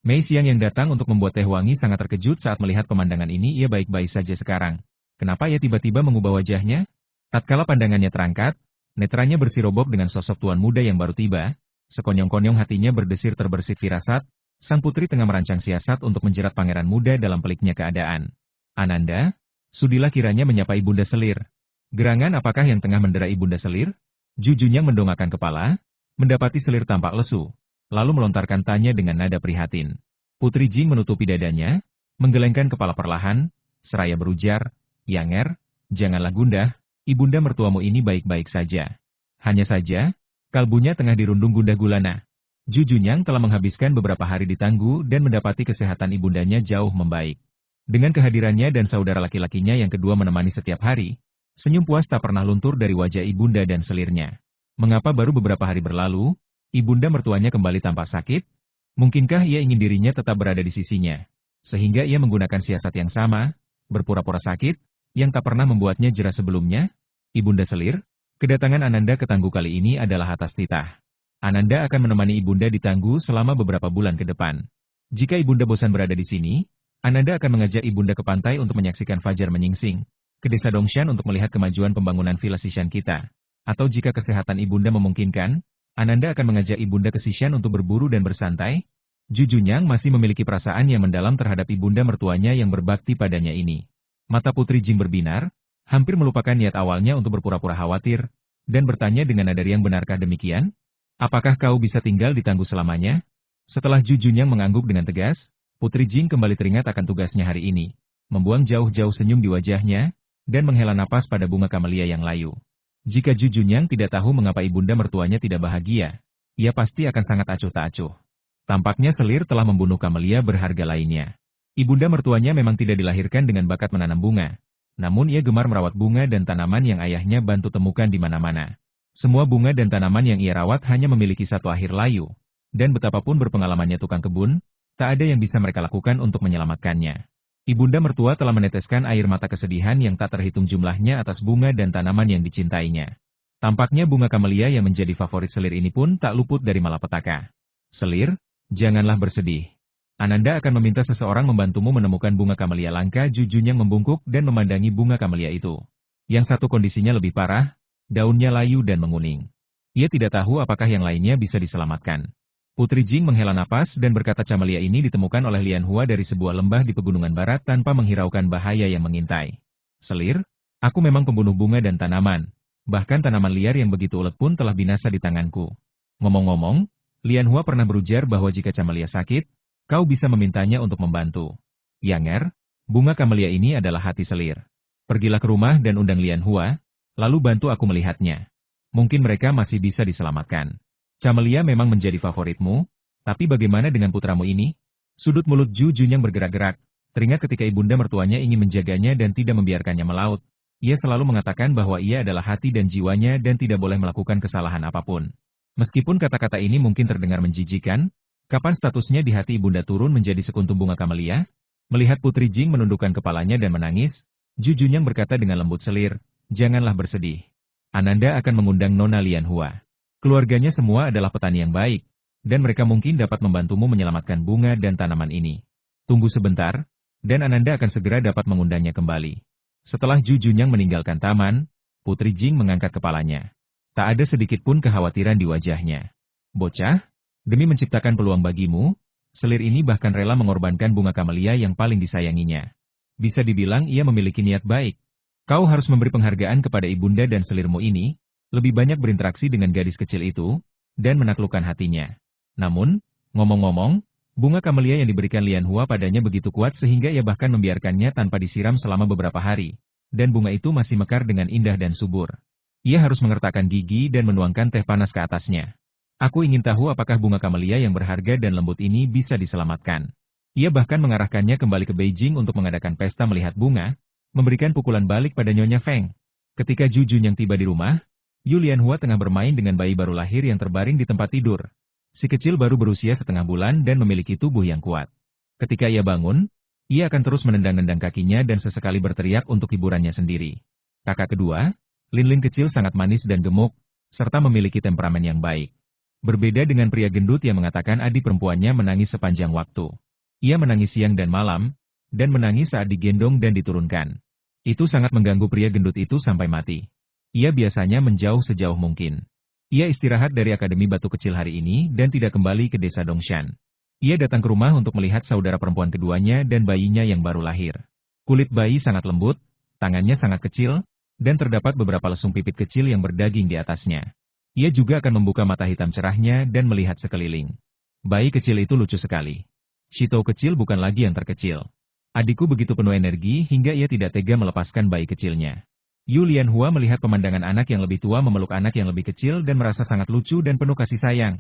Mei Xiang yang datang untuk membuat teh wangi sangat terkejut saat melihat pemandangan ini. Ia baik-baik saja sekarang. Kenapa ia tiba-tiba mengubah wajahnya? Tatkala pandangannya terangkat, netranya bersirobok dengan sosok tuan muda yang baru tiba, sekonyong-konyong hatinya berdesir terbersit firasat, sang putri tengah merancang siasat untuk menjerat pangeran muda dalam peliknya keadaan. Ananda, sudilah kiranya menyapa Ibunda Selir. Gerangan apakah yang tengah mendera Ibunda Selir? Ju Junyang mendongakkan kepala, mendapati Selir tampak lesu, lalu melontarkan tanya dengan nada prihatin. Putri Jing menutupi dadanya, menggelengkan kepala perlahan, seraya berujar, Yanger, janganlah gundah, Ibunda mertuamu ini baik-baik saja. Hanya saja, kalbunya tengah dirundung gundah gulana. Ju Junyang telah menghabiskan beberapa hari di Tanggu dan mendapati kesehatan ibundanya jauh membaik. Dengan kehadirannya dan saudara laki-lakinya yang kedua menemani setiap hari, senyum puas tak pernah luntur dari wajah ibunda dan selirnya. Mengapa baru beberapa hari berlalu, ibunda mertuanya kembali tampak sakit? Mungkinkah ia ingin dirinya tetap berada di sisinya, sehingga ia menggunakan siasat yang sama, berpura-pura sakit, yang tak pernah membuatnya jera sebelumnya? Ibunda Selir, kedatangan Ananda ke Tanggu kali ini adalah atas titah. Ananda akan menemani ibunda di Tanggu selama beberapa bulan ke depan. Jika ibunda bosan berada di sini, Ananda akan mengajak ibunda ke pantai untuk menyaksikan fajar menyingsing, ke desa Dongshan untuk melihat kemajuan pembangunan Villa Sishan kita. Atau jika kesehatan ibunda memungkinkan, Ananda akan mengajak ibunda ke Sishan untuk berburu dan bersantai. Ju Junyang masih memiliki perasaan yang mendalam terhadap ibunda mertuanya yang berbakti padanya ini. Mata Putri Jing berbinar, hampir melupakan niat awalnya untuk berpura-pura khawatir, dan bertanya dengan nada riang, benarkah demikian? Apakah kau bisa tinggal di Tanggu selamanya? Setelah Ju Junyang mengangguk dengan tegas, Putri Jing kembali teringat akan tugasnya hari ini, membuang jauh-jauh senyum di wajahnya, dan menghela napas pada bunga kamelia yang layu. Jika Ju Junyang tidak tahu mengapa ibunda mertuanya tidak bahagia, ia pasti akan sangat acuh tak acuh. Tampaknya Selir telah membunuh kamelia berharga lainnya. Ibunda mertuanya memang tidak dilahirkan dengan bakat menanam bunga, namun ia gemar merawat bunga dan tanaman yang ayahnya bantu temukan di mana-mana. Semua bunga dan tanaman yang ia rawat hanya memiliki satu akhir layu, dan betapapun berpengalamannya tukang kebun, tak ada yang bisa mereka lakukan untuk menyelamatkannya. Ibunda mertua telah meneteskan air mata kesedihan yang tak terhitung jumlahnya atas bunga dan tanaman yang dicintainya. Tampaknya bunga kamelia yang menjadi favorit Selir ini pun tak luput dari malapetaka. Selir, janganlah bersedih. Ananda akan meminta seseorang membantumu menemukan bunga kamelia langka. Ju Junyang membungkuk dan memandangi bunga kamelia itu. Yang satu kondisinya lebih parah, daunnya layu dan menguning. Ia tidak tahu apakah yang lainnya bisa diselamatkan. Putri Jing menghela napas dan berkata, camelia ini ditemukan oleh Lian Hua dari sebuah lembah di pegunungan barat tanpa menghiraukan bahaya yang mengintai. Selir, aku memang pembunuh bunga dan tanaman. Bahkan tanaman liar yang begitu ulet pun telah binasa di tanganku. Ngomong-ngomong, Lian Hua pernah berujar bahwa jika camelia sakit, kau bisa memintanya untuk membantu. Yanger, bunga kamelia ini adalah hati Selir. Pergilah ke rumah dan undang Lian Hua, lalu bantu aku melihatnya. Mungkin mereka masih bisa diselamatkan. Camelia memang menjadi favoritmu, tapi bagaimana dengan putramu ini? Sudut mulut Ju Junyang bergerak-gerak, teringat ketika ibunda mertuanya ingin menjaganya dan tidak membiarkannya melaut. Ia selalu mengatakan bahwa ia adalah hati dan jiwanya dan tidak boleh melakukan kesalahan apapun. Meskipun kata-kata ini mungkin terdengar menjijikan, kapan statusnya di hati ibunda turun menjadi sekuntum bunga kamelia? Melihat Putri Jing menundukkan kepalanya dan menangis, Ju Junyang berkata dengan lembut selir, "Janganlah bersedih. Ananda akan mengundang Nona Lianhua. Keluarganya semua adalah petani yang baik, dan mereka mungkin dapat membantumu menyelamatkan bunga dan tanaman ini. Tunggu sebentar, dan Ananda akan segera dapat mengundangnya kembali." Setelah Ju Junyang meninggalkan taman, Putri Jing mengangkat kepalanya. Tak ada sedikit pun kekhawatiran di wajahnya. "Bocah, demi menciptakan peluang bagimu, selir ini bahkan rela mengorbankan bunga kamelia yang paling disayanginya. Bisa dibilang ia memiliki niat baik. Kau harus memberi penghargaan kepada ibunda dan selirmu ini, lebih banyak berinteraksi dengan gadis kecil itu, dan menaklukkan hatinya." Namun, ngomong-ngomong, bunga kamelia yang diberikan Lianhua padanya begitu kuat sehingga ia bahkan membiarkannya tanpa disiram selama beberapa hari, dan bunga itu masih mekar dengan indah dan subur. Ia harus mengertakkan gigi dan menuangkan teh panas ke atasnya. "Aku ingin tahu apakah bunga kamelia yang berharga dan lembut ini bisa diselamatkan." Ia bahkan mengarahkannya kembali ke Beijing untuk mengadakan pesta melihat bunga, memberikan pukulan balik pada Nyonya Feng. Ketika Ju Junyang tiba di rumah, Yu Lianhua tengah bermain dengan bayi baru lahir yang terbaring di tempat tidur. Si kecil baru berusia setengah bulan dan memiliki tubuh yang kuat. Ketika ia bangun, ia akan terus menendang-nendang kakinya dan sesekali berteriak untuk hiburannya sendiri. Kakak kedua, Lin Lin kecil sangat manis dan gemuk, serta memiliki temperamen yang baik. Berbeda dengan pria gendut yang mengatakan adik perempuannya menangis sepanjang waktu. Ia menangis siang dan malam, dan menangis saat digendong dan diturunkan. Itu sangat mengganggu pria gendut itu sampai mati. Ia biasanya menjauh sejauh mungkin. Ia istirahat dari Akademi Batu Kecil hari ini dan tidak kembali ke desa Dongshan. Ia datang ke rumah untuk melihat saudara perempuan keduanya dan bayinya yang baru lahir. Kulit bayi sangat lembut, tangannya sangat kecil, dan terdapat beberapa lesung pipit kecil yang berdaging di atasnya. Ia juga akan membuka mata hitam cerahnya dan melihat sekeliling. Bayi kecil itu lucu sekali. Shito kecil bukan lagi yang terkecil. Adikku begitu penuh energi hingga ia tidak tega melepaskan bayi kecilnya. Yu Lianhua melihat pemandangan anak yang lebih tua memeluk anak yang lebih kecil dan merasa sangat lucu dan penuh kasih sayang.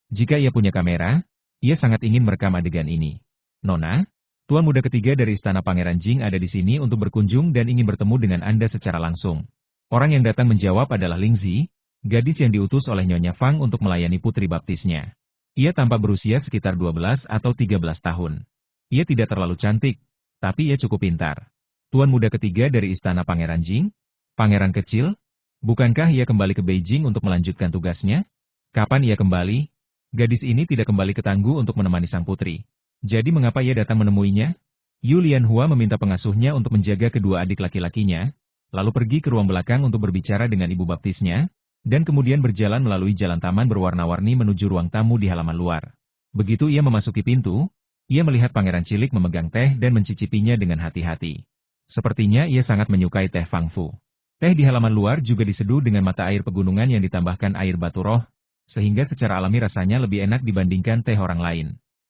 Jika ia punya kamera, ia sangat ingin merekam adegan ini. "Nona, tuan muda ketiga dari Istana Pangeran Jing ada di sini untuk berkunjung dan ingin bertemu dengan Anda secara langsung." Orang yang datang menjawab adalah Ling Zi, gadis yang diutus oleh Nyonya Fang untuk melayani putri baptisnya. Ia tampak berusia sekitar 12 atau 13 tahun. Ia tidak terlalu cantik, tapi ia cukup pintar. "Tuan muda ketiga dari Istana Pangeran Jing? Pangeran kecil? Bukankah ia kembali ke Beijing untuk melanjutkan tugasnya? Kapan ia kembali?" Gadis ini tidak kembali ke Tanggu untuk menemani sang putri. Jadi mengapa ia datang menemuinya? Yu Lianhua meminta pengasuhnya untuk menjaga kedua adik laki-lakinya, lalu pergi ke ruang belakang untuk berbicara dengan ibu baptisnya, dan kemudian berjalan melalui jalan taman berwarna-warni menuju ruang tamu di halaman luar. Begitu ia memasuki pintu, ia melihat pangeran cilik memegang teh dan mencicipinya dengan hati-hati. Sepertinya ia sangat menyukai teh Fangfu. Teh di halaman luar juga diseduh dengan mata air pegunungan yang ditambahkan air batu roh, sehingga secara alami rasanya lebih enak dibandingkan teh orang lain.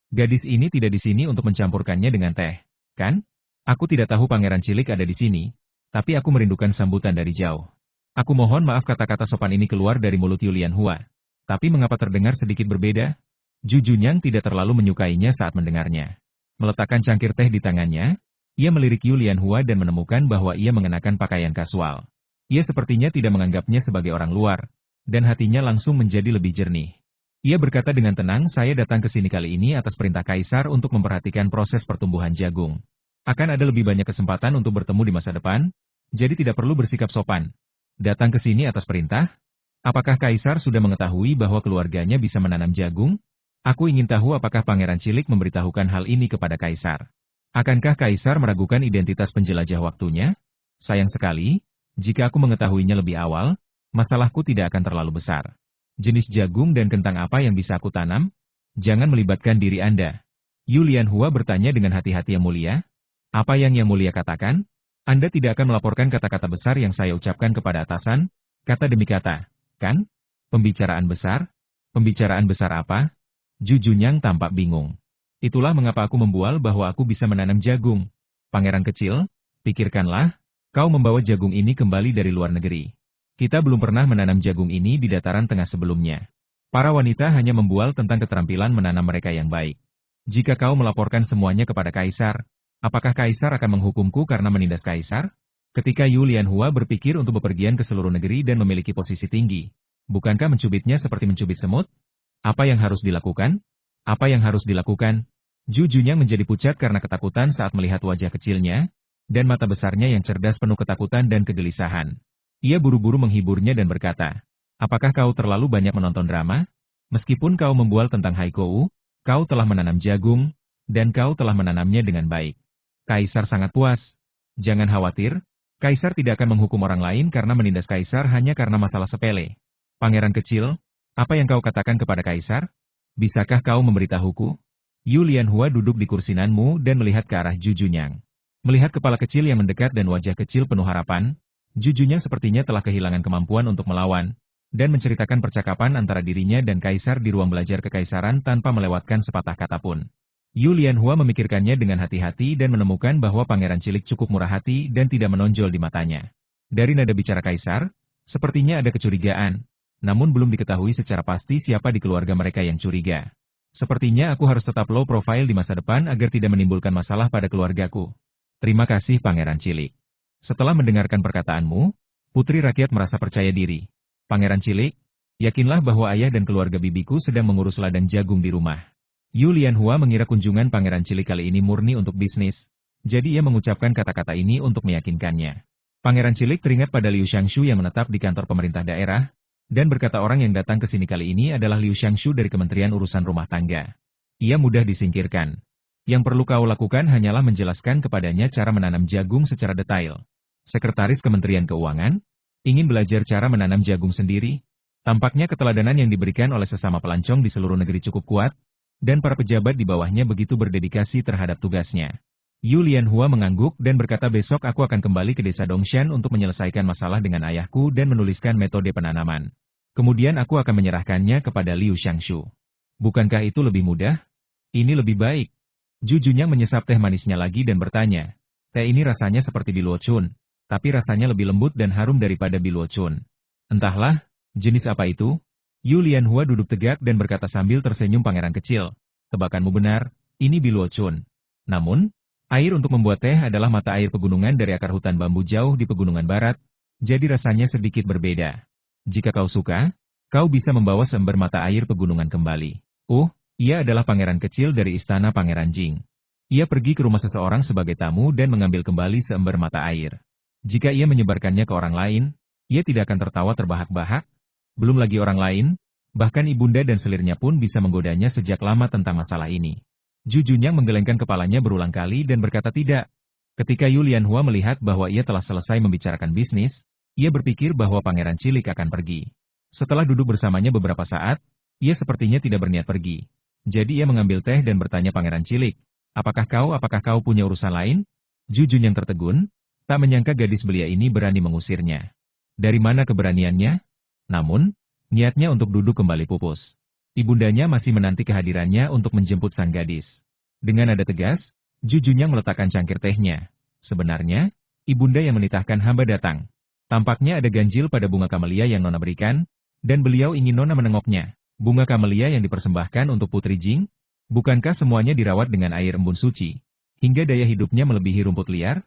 Gadis ini tidak di sini untuk mencampurkannya dengan teh, kan? Aku tidak tahu pangeran cilik ada di sini, tapi aku merindukan sambutan dari jauh. Aku mohon maaf kata-kata sopan ini keluar dari mulut Yu Lianhua, tapi mengapa terdengar sedikit berbeda? Ju Junyang tidak terlalu menyukainya saat mendengarnya. Meletakkan cangkir teh di tangannya, ia melirik Yu Lianhua dan menemukan bahwa ia mengenakan pakaian kasual. Ia sepertinya tidak menganggapnya sebagai orang luar, dan hatinya langsung menjadi lebih jernih. Ia berkata dengan tenang, "Saya datang ke sini kali ini atas perintah Kaisar untuk memperhatikan proses pertumbuhan jagung. Akan ada lebih banyak kesempatan untuk bertemu di masa depan, jadi tidak perlu bersikap sopan." "Datang ke sini atas perintah? Apakah Kaisar sudah mengetahui bahwa keluarganya bisa menanam jagung? Aku ingin tahu apakah Pangeran Cilik memberitahukan hal ini kepada Kaisar. Akankah Kaisar meragukan identitas penjelajah waktunya? Sayang sekali, jika aku mengetahuinya lebih awal, masalahku tidak akan terlalu besar. Jenis jagung dan kentang apa yang bisa aku tanam? Jangan melibatkan diri Anda." Yu Lianhua bertanya dengan hati-hati yang mulia. "Apa yang mulia katakan? Anda tidak akan melaporkan kata-kata besar yang saya ucapkan kepada atasan, kata demi kata, kan? Pembicaraan besar? Pembicaraan besar apa?" Ju Junyang tampak bingung. "Itulah mengapa aku membual bahwa aku bisa menanam jagung. Pangeran kecil, pikirkanlah, kau membawa jagung ini kembali dari luar negeri. Kita belum pernah menanam jagung ini di dataran tengah sebelumnya. Para wanita hanya membual tentang keterampilan menanam mereka yang baik. Jika kau melaporkan semuanya kepada kaisar, apakah kaisar akan menghukumku karena menindas kaisar? Ketika Yu Lianhua berpikir untuk bepergian ke seluruh negeri dan memiliki posisi tinggi, bukankah mencubitnya seperti mencubit semut? Apa yang harus dilakukan? Apa yang harus dilakukan? Zhu Junyang menjadi pucat karena ketakutan saat melihat wajah kecilnya, dan mata besarnya yang cerdas penuh ketakutan dan kegelisahan. Ia buru-buru menghiburnya dan berkata, apakah kau terlalu banyak menonton drama? Meskipun kau membual tentang Haikou, kau telah menanam jagung, dan kau telah menanamnya dengan baik. Kaisar sangat puas. Jangan khawatir, kaisar tidak akan menghukum orang lain karena menindas kaisar hanya karena masalah sepele. Pangeran kecil, apa yang kau katakan kepada kaisar? Bisakah kau memberitahuku? Yu Lianhua duduk di kursi Nanmu dan melihat ke arah Zhu Junyang. Melihat kepala kecil yang mendekat dan wajah kecil penuh harapan, Zhu Junyang sepertinya telah kehilangan kemampuan untuk melawan, dan menceritakan percakapan antara dirinya dan kaisar di ruang belajar kekaisaran tanpa melewatkan sepatah kata pun. Yu Lianhua memikirkannya dengan hati-hati dan menemukan bahwa pangeran cilik cukup murah hati dan tidak menonjol di matanya. Dari nada bicara kaisar, sepertinya ada kecurigaan, namun belum diketahui secara pasti siapa di keluarga mereka yang curiga. Sepertinya aku harus tetap low profile di masa depan agar tidak menimbulkan masalah pada keluargaku. Terima kasih pangeran cilik. Setelah mendengarkan perkataanmu, putri rakyat merasa percaya diri. Pangeran cilik, yakinlah bahwa ayah dan keluarga bibiku sedang mengurus ladang jagung di rumah. Yu Lianhua mengira kunjungan pangeran cilik kali ini murni untuk bisnis, jadi ia mengucapkan kata-kata ini untuk meyakinkannya. Pangeran cilik teringat pada Liu Xiangshu yang menetap di kantor pemerintah daerah, dan berkata orang yang datang ke sini kali ini adalah Liu Xiangshu dari Kementerian Urusan Rumah Tangga. Ia mudah disingkirkan. Yang perlu kau lakukan hanyalah menjelaskan kepadanya cara menanam jagung secara detail. Sekretaris Kementerian Keuangan ingin belajar cara menanam jagung sendiri. Tampaknya keteladanan yang diberikan oleh sesama pelancong di seluruh negeri cukup kuat, dan para pejabat di bawahnya begitu berdedikasi terhadap tugasnya. Yu Lianhua mengangguk dan berkata besok aku akan kembali ke desa Dongshan untuk menyelesaikan masalah dengan ayahku dan menuliskan metode penanaman. Kemudian aku akan menyerahkannya kepada Liu Xiangshu. Bukankah itu lebih mudah? Ini lebih baik. Zhu Junyang menyesap teh manisnya lagi dan bertanya, teh ini rasanya seperti biluocun, tapi rasanya lebih lembut dan harum daripada biluocun. Entahlah, jenis apa itu? Yu Lianhua duduk tegak dan berkata sambil tersenyum pangeran kecil. Tebakanmu benar, ini biluocun. Namun, air untuk membuat teh adalah mata air pegunungan dari akar hutan bambu jauh di pegunungan barat, jadi rasanya sedikit berbeda. Jika kau suka, kau bisa membawa seember mata air pegunungan kembali. Ia adalah pangeran kecil dari istana Pangeran Jing. Ia pergi ke rumah seseorang sebagai tamu dan mengambil kembali seember mata air. Jika ia menyebarkannya ke orang lain, ia tidak akan tertawa terbahak-bahak. Belum lagi orang lain, bahkan ibunda dan selirnya pun bisa menggodanya sejak lama tentang masalah ini. Zhu Junyang menggelengkan kepalanya berulang kali dan berkata tidak. Ketika Yu Lianhua melihat bahwa ia telah selesai membicarakan bisnis, ia berpikir bahwa pangeran cilik akan pergi. Setelah duduk bersamanya beberapa saat, ia sepertinya tidak berniat pergi. Jadi ia mengambil teh dan bertanya pangeran cilik, apakah kau punya urusan lain? Zhu Junyang tertegun, tak menyangka gadis belia ini berani mengusirnya. Dari mana keberaniannya? Namun, niatnya untuk duduk kembali pupus. Ibundanya masih menanti kehadirannya untuk menjemput sang gadis. Dengan nada tegas, Zhu Junyang meletakkan cangkir tehnya. Sebenarnya, ibunda yang menitahkan hamba datang. Tampaknya ada ganjil pada bunga kamelia yang Nona berikan, dan beliau ingin Nona menengoknya. Bunga kamelia yang dipersembahkan untuk Putri Jing? Bukankah semuanya dirawat dengan air embun suci? Hingga daya hidupnya melebihi rumput liar?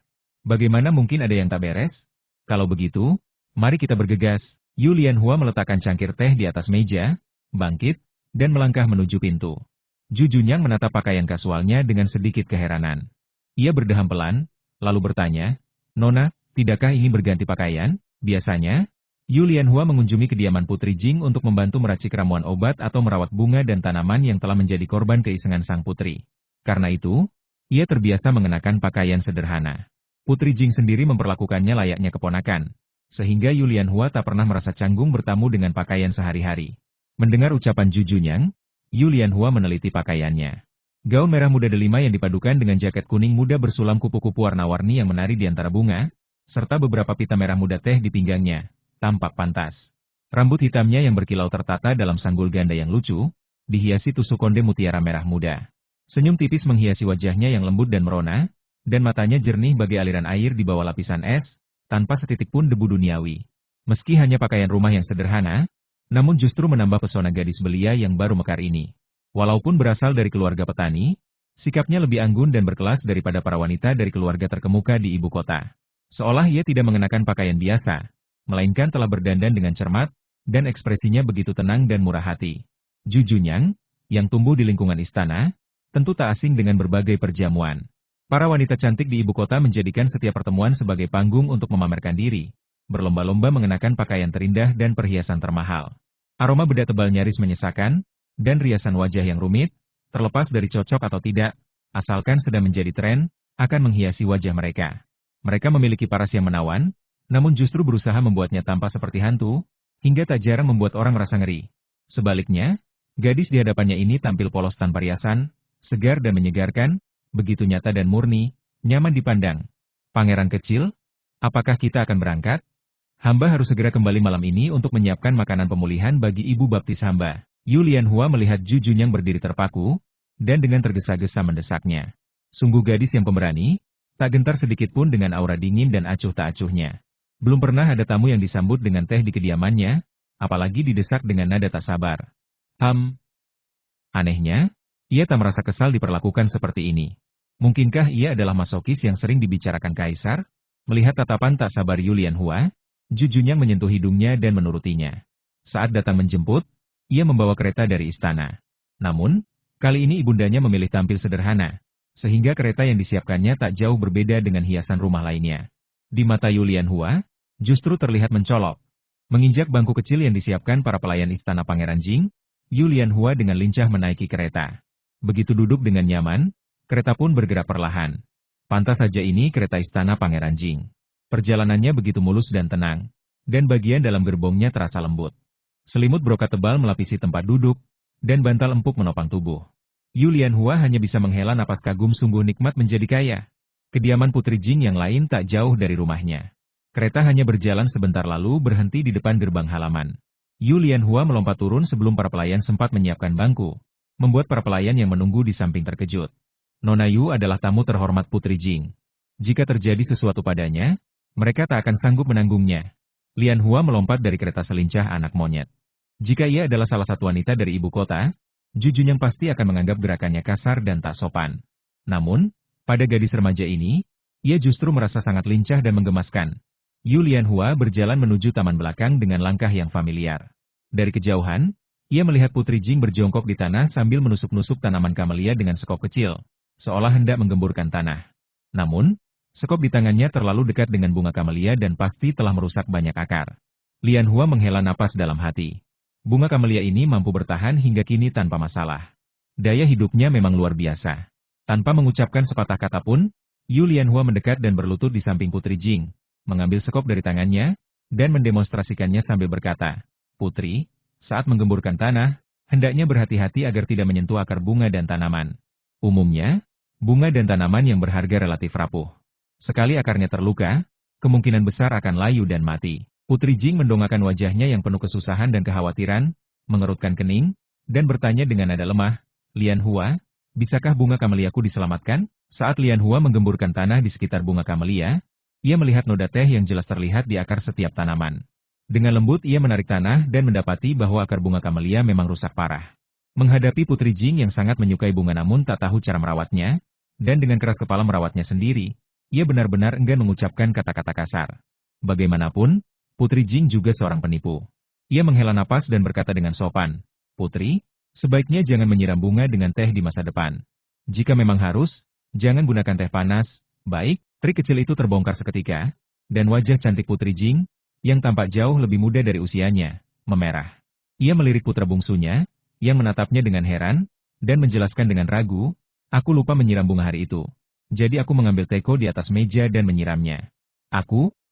Bagaimana mungkin ada yang tak beres? Kalau begitu, mari kita bergegas. Yu Lianhua meletakkan cangkir teh di atas meja, bangkit, dan melangkah menuju pintu. Zhu Junyang menatap pakaian kasualnya dengan sedikit keheranan. Ia berdeham pelan, lalu bertanya, Nona, tidakkah ingin berganti pakaian? Biasanya, Yu Lianhua mengunjungi kediaman Putri Jing untuk membantu meracik ramuan obat atau merawat bunga dan tanaman yang telah menjadi korban keisengan sang putri. Karena itu, ia terbiasa mengenakan pakaian sederhana. Putri Jing sendiri memperlakukannya layaknya keponakan, sehingga Yu Lianhua tak pernah merasa canggung bertamu dengan pakaian sehari-hari. Mendengar ucapan Zhu Junyang, Yu Lianhua meneliti pakaiannya. Gaun merah muda delima yang dipadukan dengan jaket kuning muda bersulam kupu-kupu warna-warni yang menari di antara bunga, serta beberapa pita merah muda teh di pinggangnya, tampak pantas. Rambut hitamnya yang berkilau tertata dalam sanggul ganda yang lucu, dihiasi tusuk konde mutiara merah muda. Senyum tipis menghiasi wajahnya yang lembut dan merona, dan matanya jernih bagai aliran air di bawah lapisan es, tanpa setitik pun debu duniawi. Meski hanya pakaian rumah yang sederhana, namun justru menambah pesona gadis belia yang baru mekar ini. Walaupun berasal dari keluarga petani, sikapnya lebih anggun dan berkelas daripada para wanita dari keluarga terkemuka di ibu kota. Seolah ia tidak mengenakan pakaian biasa, melainkan telah berdandan dengan cermat, dan ekspresinya begitu tenang dan murah hati. Ju Junyang, yang tumbuh di lingkungan istana, tentu tak asing dengan berbagai perjamuan. Para wanita cantik di ibu kota menjadikan setiap pertemuan sebagai panggung untuk memamerkan diri, berlomba-lomba mengenakan pakaian terindah dan perhiasan termahal. Aroma bedak tebal nyaris menyesakan, dan riasan wajah yang rumit, terlepas dari cocok atau tidak, asalkan sedang menjadi tren, akan menghiasi wajah mereka. Mereka memiliki paras yang menawan, namun justru berusaha membuatnya tampak seperti hantu, hingga tak jarang membuat orang merasa ngeri. Sebaliknya, gadis di hadapannya ini tampil polos tanpa riasan, segar dan menyegarkan, begitu nyata dan murni, nyaman dipandang. Pangeran kecil, apakah kita akan berangkat? Hamba harus segera kembali malam ini untuk menyiapkan makanan pemulihan bagi ibu baptis hamba. Yu Lianhua melihat Ju Junyang berdiri terpaku, dan dengan tergesa-gesa mendesaknya. Sungguh gadis yang pemberani, tak gentar sedikit pun dengan aura dingin dan acuh tak acuhnya. Belum pernah ada tamu yang disambut dengan teh di kediamannya, apalagi didesak dengan nada tak sabar. Anehnya, ia tak merasa kesal diperlakukan seperti ini. Mungkinkah ia adalah masokis yang sering dibicarakan kaisar? Melihat tatapan tak sabar Yu Lianhua, Ju Junyang menyentuh hidungnya dan menurutinya. Saat datang menjemput, ia membawa kereta dari istana. Namun, kali ini ibundanya memilih tampil sederhana, sehingga kereta yang disiapkannya tak jauh berbeda dengan hiasan rumah lainnya. Di mata Yu Lianhua, justru terlihat mencolok. Menginjak bangku kecil yang disiapkan para pelayan istana Pangeran Jing, Yu Lianhua dengan lincah menaiki kereta. Begitu duduk dengan nyaman, kereta pun bergerak perlahan. Pantas saja ini kereta istana Pangeran Jing. Perjalanannya begitu mulus dan tenang, dan bagian dalam gerbongnya terasa lembut. Selimut brokat tebal melapisi tempat duduk, dan bantal empuk menopang tubuh. Yu Lianhua hanya bisa menghela napas kagum sungguh nikmat menjadi kaya. Kediaman Putri Jing yang lain tak jauh dari rumahnya. Kereta hanya berjalan sebentar lalu berhenti di depan gerbang halaman. Yu Lianhua melompat turun sebelum para pelayan sempat menyiapkan bangku, membuat para pelayan yang menunggu di samping terkejut. Nona Yu adalah tamu terhormat Putri Jing. Jika terjadi sesuatu padanya, mereka tak akan sanggup menanggungnya. Lianhua melompat dari kereta selincah anak monyet. Jika ia adalah salah satu wanita dari ibu kota, Ju Junyang pasti akan menganggap gerakannya kasar dan tak sopan. Namun, pada gadis remaja ini, ia justru merasa sangat lincah dan menggemaskan. Yu Lianhua berjalan menuju taman belakang dengan langkah yang familiar. Dari kejauhan, ia melihat Putri Jing berjongkok di tanah sambil menusuk-nusuk tanaman kamelia dengan sekop kecil, seolah hendak menggemburkan tanah. Namun, sekop di tangannya terlalu dekat dengan bunga kamelia dan pasti telah merusak banyak akar. Lianhua menghela napas dalam hati. Bunga kamelia ini mampu bertahan hingga kini tanpa masalah. Daya hidupnya memang luar biasa. Tanpa mengucapkan sepatah kata pun, Yu Lianhua mendekat dan berlutut di samping Putri Jing, mengambil sekop dari tangannya, dan mendemonstrasikannya sambil berkata, "Putri, saat menggemburkan tanah, hendaknya berhati-hati agar tidak menyentuh akar bunga dan tanaman. Umumnya, bunga dan tanaman yang berharga relatif rapuh. Sekali akarnya terluka, kemungkinan besar akan layu dan mati." Putri Jing mendongakkan wajahnya yang penuh kesusahan dan kekhawatiran, mengerutkan kening, dan bertanya dengan nada lemah, "Lianhua, bisakah bunga kameliaku diselamatkan?" Saat Lianhua menggemburkan tanah di sekitar bunga kamelia, ia melihat noda teh yang jelas terlihat di akar setiap tanaman. Dengan lembut ia menarik tanah dan mendapati bahwa akar bunga kamelia memang rusak parah. Menghadapi Putri Jing yang sangat menyukai bunga namun tak tahu cara merawatnya, dan dengan keras kepala merawatnya sendiri, ia benar-benar enggan mengucapkan kata-kata kasar. Bagaimanapun, Putri Jing juga seorang penipu. Ia menghela napas dan berkata dengan sopan, "Putri, sebaiknya jangan menyiram bunga dengan teh di masa depan. Jika memang harus, jangan gunakan teh panas." Baik, trik kecil itu terbongkar seketika, dan wajah cantik Putri Jing, yang tampak jauh lebih muda dari usianya, memerah. Ia melirik putra bungsunya, yang menatapnya dengan heran, dan menjelaskan dengan ragu, "Aku lupa menyiram bunga hari itu. Jadi aku mengambil teko di atas meja dan menyiramnya.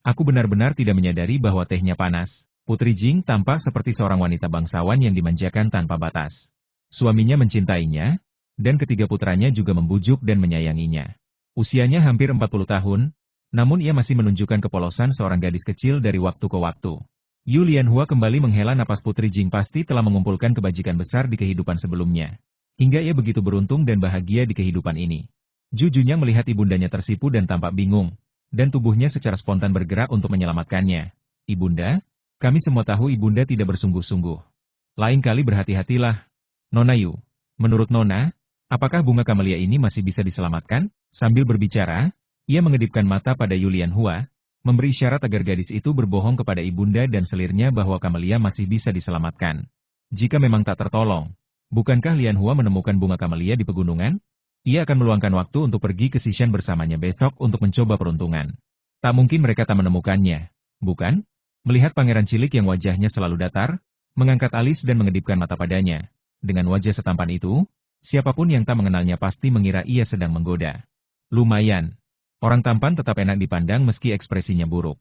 Aku benar-benar tidak menyadari bahwa tehnya panas." Putri Jing tampak seperti seorang wanita bangsawan yang dimanjakan tanpa batas. Suaminya mencintainya, dan ketiga putranya juga membujuk dan menyayanginya. Usianya hampir 40 tahun, namun ia masih menunjukkan kepolosan seorang gadis kecil dari waktu ke waktu. Yu Lianhua kembali menghela napas. Putri Jing pasti telah mengumpulkan kebajikan besar di kehidupan sebelumnya, hingga ia begitu beruntung dan bahagia di kehidupan ini. Ju Junyang melihat ibundanya tersipu dan tampak bingung, dan tubuhnya secara spontan bergerak untuk menyelamatkannya. "Ibunda, Kami semua tahu ibunda tidak bersungguh-sungguh. Lain kali berhati-hatilah. Nona Yu, menurut Nona, apakah bunga kamelia ini masih bisa diselamatkan? Sambil berbicara, ia mengedipkan mata pada Yulian Hua, memberi isyarat agar gadis itu berbohong kepada ibunda dan selirnya bahwa kamelia masih bisa diselamatkan. Jika memang tak tertolong, bukankah Lian Hua menemukan bunga kamelia di pegunungan? Ia akan meluangkan waktu untuk pergi ke Xishan bersamanya besok untuk mencoba peruntungan. Tak mungkin mereka tak menemukannya, bukan? Melihat pangeran cilik yang wajahnya selalu datar, mengangkat alis dan mengedipkan mata padanya. Dengan wajah setampan itu, siapapun yang tak mengenalnya pasti mengira ia sedang menggoda. Lumayan. Orang tampan tetap enak dipandang meski ekspresinya buruk.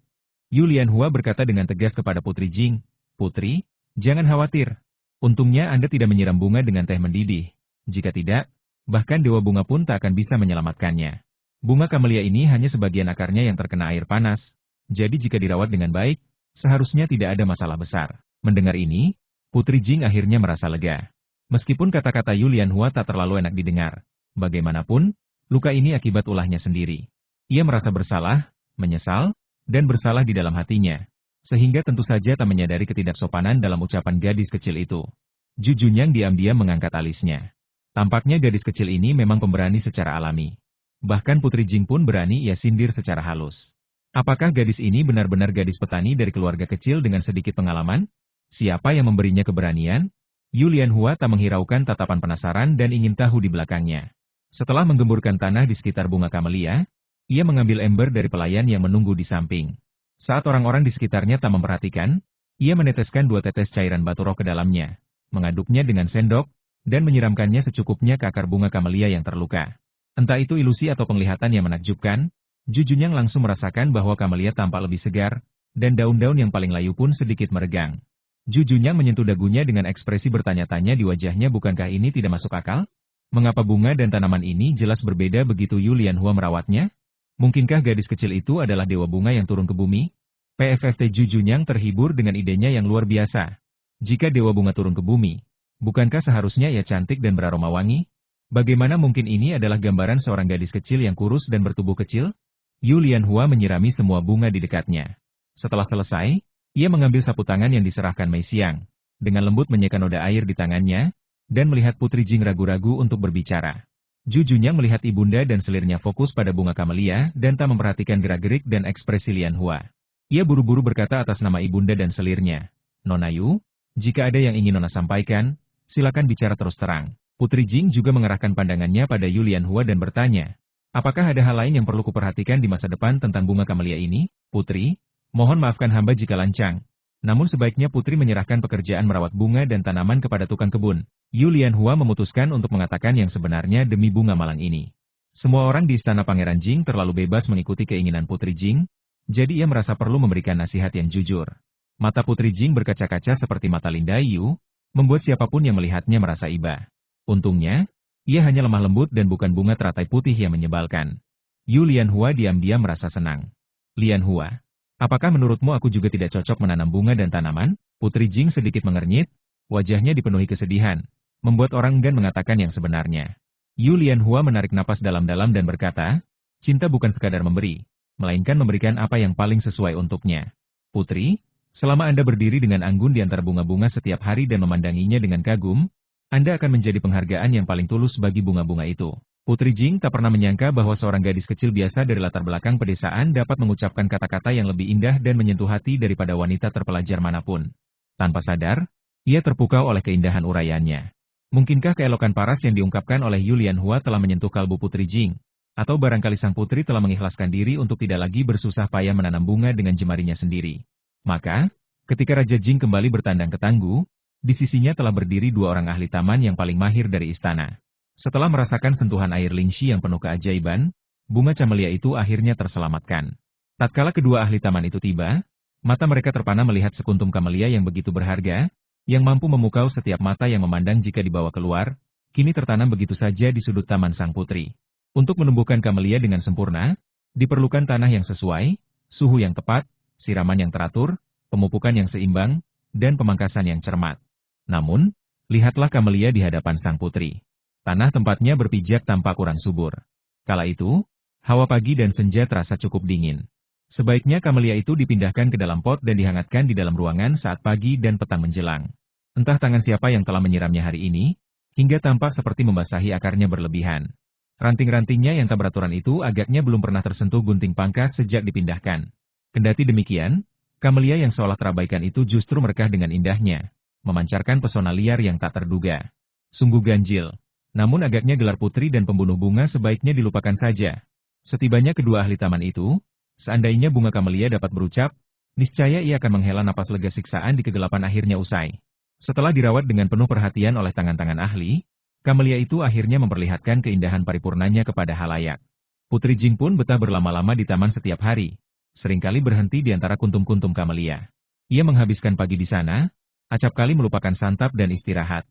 Yulian Hua berkata dengan tegas kepada Putri Jing, "Putri, jangan khawatir. Untungnya Anda tidak menyiram bunga dengan teh mendidih. Jika tidak, bahkan Dewa Bunga pun tak akan bisa menyelamatkannya. Bunga kamelia ini hanya sebagian akarnya yang terkena air panas, jadi jika dirawat dengan baik, seharusnya tidak ada masalah besar." Mendengar ini, Putri Jing akhirnya merasa lega. Meskipun kata-kata Yulian Hua tak terlalu enak didengar, bagaimanapun, luka ini akibat ulahnya sendiri. Ia merasa bersalah, menyesal, dan bersalah di dalam hatinya. Sehingga tentu saja tak menyadari ketidaksopanan dalam ucapan gadis kecil itu. Ju Junyang diam-diam mengangkat alisnya. Tampaknya gadis kecil ini memang pemberani secara alami. Bahkan Putri Jing pun berani ia sindir secara halus. Apakah gadis ini benar-benar gadis petani dari keluarga kecil dengan sedikit pengalaman? Siapa yang memberinya keberanian? Yulian Hua tak menghiraukan tatapan penasaran dan ingin tahu di belakangnya. Setelah menggemburkan tanah di sekitar bunga kamelia, ia mengambil ember dari pelayan yang menunggu di samping. Saat orang-orang di sekitarnya tak memperhatikan, ia meneteskan 2 tetes cairan batu roh ke dalamnya, mengaduknya dengan sendok, dan menyiramkannya secukupnya ke akar bunga kamelia yang terluka. Entah itu ilusi atau penglihatan yang menakjubkan, Ju Junyang langsung merasakan bahwa kamelia tampak lebih segar, dan daun-daun yang paling layu pun sedikit meregang. Ju Junyang menyentuh dagunya dengan ekspresi bertanya-tanya di wajahnya, bukankah ini tidak masuk akal? Mengapa bunga dan tanaman ini jelas berbeda begitu Yulian Hua merawatnya? Mungkinkah gadis kecil itu adalah dewa bunga yang turun ke bumi? PFFT Ju Junyang terhibur dengan idenya yang luar biasa. Jika dewa bunga turun ke bumi, bukankah seharusnya ia cantik dan beraroma wangi? Bagaimana mungkin ini adalah gambaran seorang gadis kecil yang kurus dan bertubuh kecil? Yulian Hua menyirami semua bunga di dekatnya. Setelah selesai, ia mengambil sapu tangan yang diserahkan Mei Xiang, dengan lembut menyeka noda air di tangannya, dan melihat Putri Jing ragu-ragu untuk berbicara. Ju Junyang melihat ibunda dan selirnya fokus pada bunga kamelia dan tak memperhatikan gerak-gerik dan ekspresi Lian Hua. Ia buru-buru berkata atas nama ibunda dan selirnya, "Nona Yu, jika ada yang ingin Nona sampaikan, silakan bicara terus terang." Putri Jing juga mengarahkan pandangannya pada Yulian Hua dan bertanya, "Apakah ada hal lain yang perlu kuperhatikan di masa depan tentang bunga kamelia ini, Putri? Mohon maafkan hamba jika lancang. Namun sebaiknya Putri menyerahkan pekerjaan merawat bunga dan tanaman kepada tukang kebun." Yulian Hua memutuskan untuk mengatakan yang sebenarnya demi bunga malang ini. Semua orang di istana Pangeran Jing terlalu bebas mengikuti keinginan Putri Jing, jadi ia merasa perlu memberikan nasihat yang jujur. Mata Putri Jing berkaca-kaca seperti mata Linda Yu, membuat siapapun yang melihatnya merasa iba. Untungnya, ia hanya lemah lembut dan bukan bunga teratai putih yang menyebalkan. Yulian Hua diam-diam merasa senang. "Lian Hua, apakah menurutmu aku juga tidak cocok menanam bunga dan tanaman?" Putri Jing sedikit mengernyit, wajahnya dipenuhi kesedihan, membuat orang enggan mengatakan yang sebenarnya. Yulian Hua menarik napas dalam-dalam dan berkata, "Cinta bukan sekadar memberi, melainkan memberikan apa yang paling sesuai untuknya. Putri, selama Anda berdiri dengan anggun di antara bunga-bunga setiap hari dan memandanginya dengan kagum, Anda akan menjadi penghargaan yang paling tulus bagi bunga-bunga itu." Putri Jing tak pernah menyangka bahwa seorang gadis kecil biasa dari latar belakang pedesaan dapat mengucapkan kata-kata yang lebih indah dan menyentuh hati daripada wanita terpelajar manapun. Tanpa sadar, ia terpukau oleh keindahan uraiannya. Mungkinkah keelokan paras yang diungkapkan oleh Yulian Hua telah menyentuh kalbu Putri Jing? Atau barangkali sang putri telah mengikhlaskan diri untuk tidak lagi bersusah payah menanam bunga dengan jemarinya sendiri. Maka, ketika Raja Jing kembali bertandang ke Tanggu, di sisinya telah berdiri 2 orang ahli taman yang paling mahir dari istana. Setelah merasakan sentuhan air Lingxi yang penuh keajaiban, bunga camelia itu akhirnya terselamatkan. Tatkala kedua ahli taman itu tiba, mata mereka terpana melihat sekuntum kamelia yang begitu berharga, yang mampu memukau setiap mata yang memandang jika dibawa keluar, kini tertanam begitu saja di sudut taman sang putri. Untuk menumbuhkan kamelia dengan sempurna, diperlukan tanah yang sesuai, suhu yang tepat, siraman yang teratur, pemupukan yang seimbang, dan pemangkasan yang cermat. Namun, lihatlah kamelia di hadapan sang putri. Tanah tempatnya berpijak tampak kurang subur. Kala itu, hawa pagi dan senja terasa cukup dingin. Sebaiknya kamelia itu dipindahkan ke dalam pot dan dihangatkan di dalam ruangan saat pagi dan petang menjelang. Entah tangan siapa yang telah menyiramnya hari ini, hingga tampak seperti membasahi akarnya berlebihan. Ranting-rantingnya yang tak beraturan itu agaknya belum pernah tersentuh gunting pangkas sejak dipindahkan. Kendati demikian, kamelia yang seolah terabaikan itu justru merekah dengan indahnya, memancarkan pesona liar yang tak terduga. Sungguh ganjil. Namun agaknya gelar putri dan pembunuh bunga sebaiknya dilupakan saja. Setibanya kedua ahli taman itu, seandainya bunga kamelia dapat berucap, niscaya ia akan menghela napas lega siksaan di kegelapan akhirnya usai. Setelah dirawat dengan penuh perhatian oleh tangan-tangan ahli, kamelia itu akhirnya memperlihatkan keindahan paripurnanya kepada halayak. Putri Jing pun betah berlama-lama di taman setiap hari, seringkali berhenti di antara kuntum-kuntum kamelia. Ia menghabiskan pagi di sana, acap kali melupakan santap dan istirahat.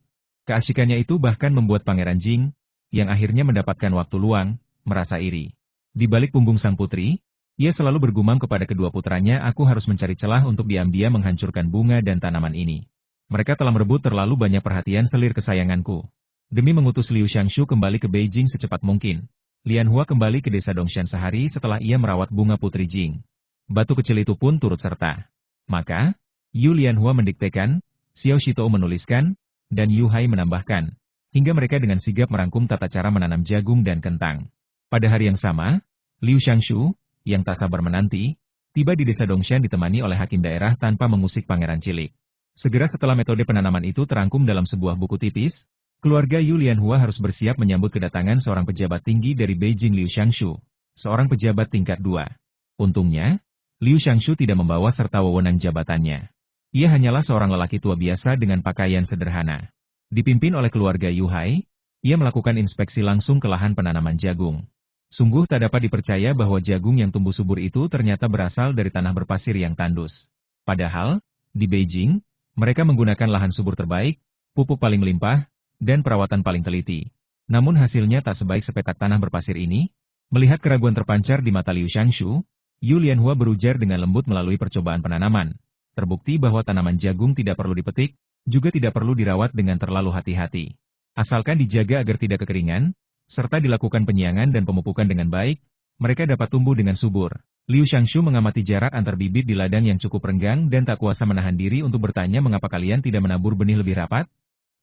Keasyikannya itu bahkan membuat Pangeran Jing, yang akhirnya mendapatkan waktu luang, merasa iri. Di balik punggung sang putri, ia selalu bergumam kepada kedua putranya, aku harus mencari celah untuk diam-diam menghancurkan bunga dan tanaman ini. Mereka telah merebut terlalu banyak perhatian selir kesayanganku. Demi mengutus Liu Xiangshu kembali ke Beijing secepat mungkin, Lian Hua kembali ke desa Dongshan sehari setelah ia merawat bunga putri Jing. Batu kecil itu pun turut serta. Maka, Yu Lian Hua mendiktekan, Xiao Shitou menuliskan, dan Yu Hai menambahkan, hingga mereka dengan sigap merangkum tata cara menanam jagung dan kentang. Pada hari yang sama, Liu Xiangshu, yang tak sabar menanti, tiba di desa Dongshan ditemani oleh hakim daerah tanpa mengusik pangeran cilik. Segera setelah metode penanaman itu terangkum dalam sebuah buku tipis, keluarga Yu Lian Hua harus bersiap menyambut kedatangan seorang pejabat tinggi dari Beijing, Liu Xiangshu, seorang pejabat tingkat 2. Untungnya, Liu Xiangshu tidak membawa serta wewenang jabatannya. Ia hanyalah seorang lelaki tua biasa dengan pakaian sederhana. Dipimpin oleh keluarga Yu Hai, ia melakukan inspeksi langsung ke lahan penanaman jagung. Sungguh tak dapat dipercaya bahwa jagung yang tumbuh subur itu ternyata berasal dari tanah berpasir yang tandus. Padahal, di Beijing, mereka menggunakan lahan subur terbaik, pupuk paling melimpah, dan perawatan paling teliti. Namun hasilnya tak sebaik sepetak tanah berpasir ini. Melihat keraguan terpancar di mata Liu Xiangshu, Yu Lian Hua berujar dengan lembut melalui percobaan penanaman. Terbukti bahwa tanaman jagung tidak perlu dipetik, juga tidak perlu dirawat dengan terlalu hati-hati. Asalkan dijaga agar tidak kekeringan, serta dilakukan penyiangan dan pemupukan dengan baik, mereka dapat tumbuh dengan subur. Liu Xiangshu mengamati jarak antar bibit di ladang yang cukup renggang dan tak kuasa menahan diri untuk bertanya mengapa kalian tidak menabur benih lebih rapat?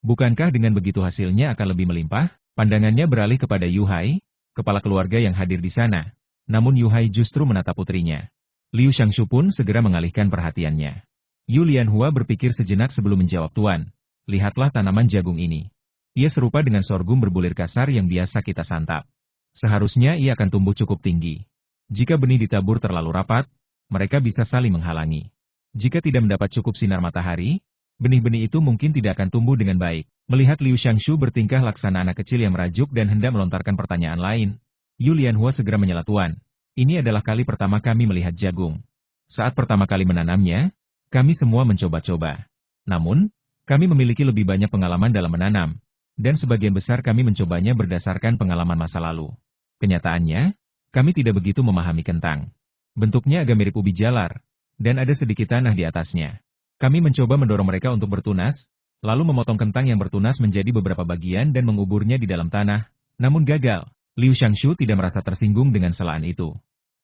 Bukankah dengan begitu hasilnya akan lebih melimpah? Pandangannya beralih kepada Yu Hai, kepala keluarga yang hadir di sana. Namun Yu Hai justru menatap putrinya. Liu Xiangshu pun segera mengalihkan perhatiannya. Yu Lian Hua berpikir sejenak sebelum menjawab, Tuan, lihatlah tanaman jagung ini. Ia serupa dengan sorghum berbulir kasar yang biasa kita santap. Seharusnya ia akan tumbuh cukup tinggi. Jika benih ditabur terlalu rapat, mereka bisa saling menghalangi. Jika tidak mendapat cukup sinar matahari, benih-benih itu mungkin tidak akan tumbuh dengan baik. Melihat Liu Xiangshu bertingkah laksana anak kecil yang merajuk dan hendak melontarkan pertanyaan lain, Yu Lian Hua segera menyela, Tuan, ini adalah kali pertama kami melihat jagung. Saat pertama kali menanamnya, kami semua mencoba-coba. Namun, kami memiliki lebih banyak pengalaman dalam menanam. Dan sebagian besar kami mencobanya berdasarkan pengalaman masa lalu. Kenyataannya, kami tidak begitu memahami kentang. Bentuknya agak mirip ubi jalar, dan ada sedikit tanah di atasnya. Kami mencoba mendorong mereka untuk bertunas, lalu memotong kentang yang bertunas menjadi beberapa bagian dan menguburnya di dalam tanah, namun gagal. Liu Xiangshu tidak merasa tersinggung dengan celaan itu.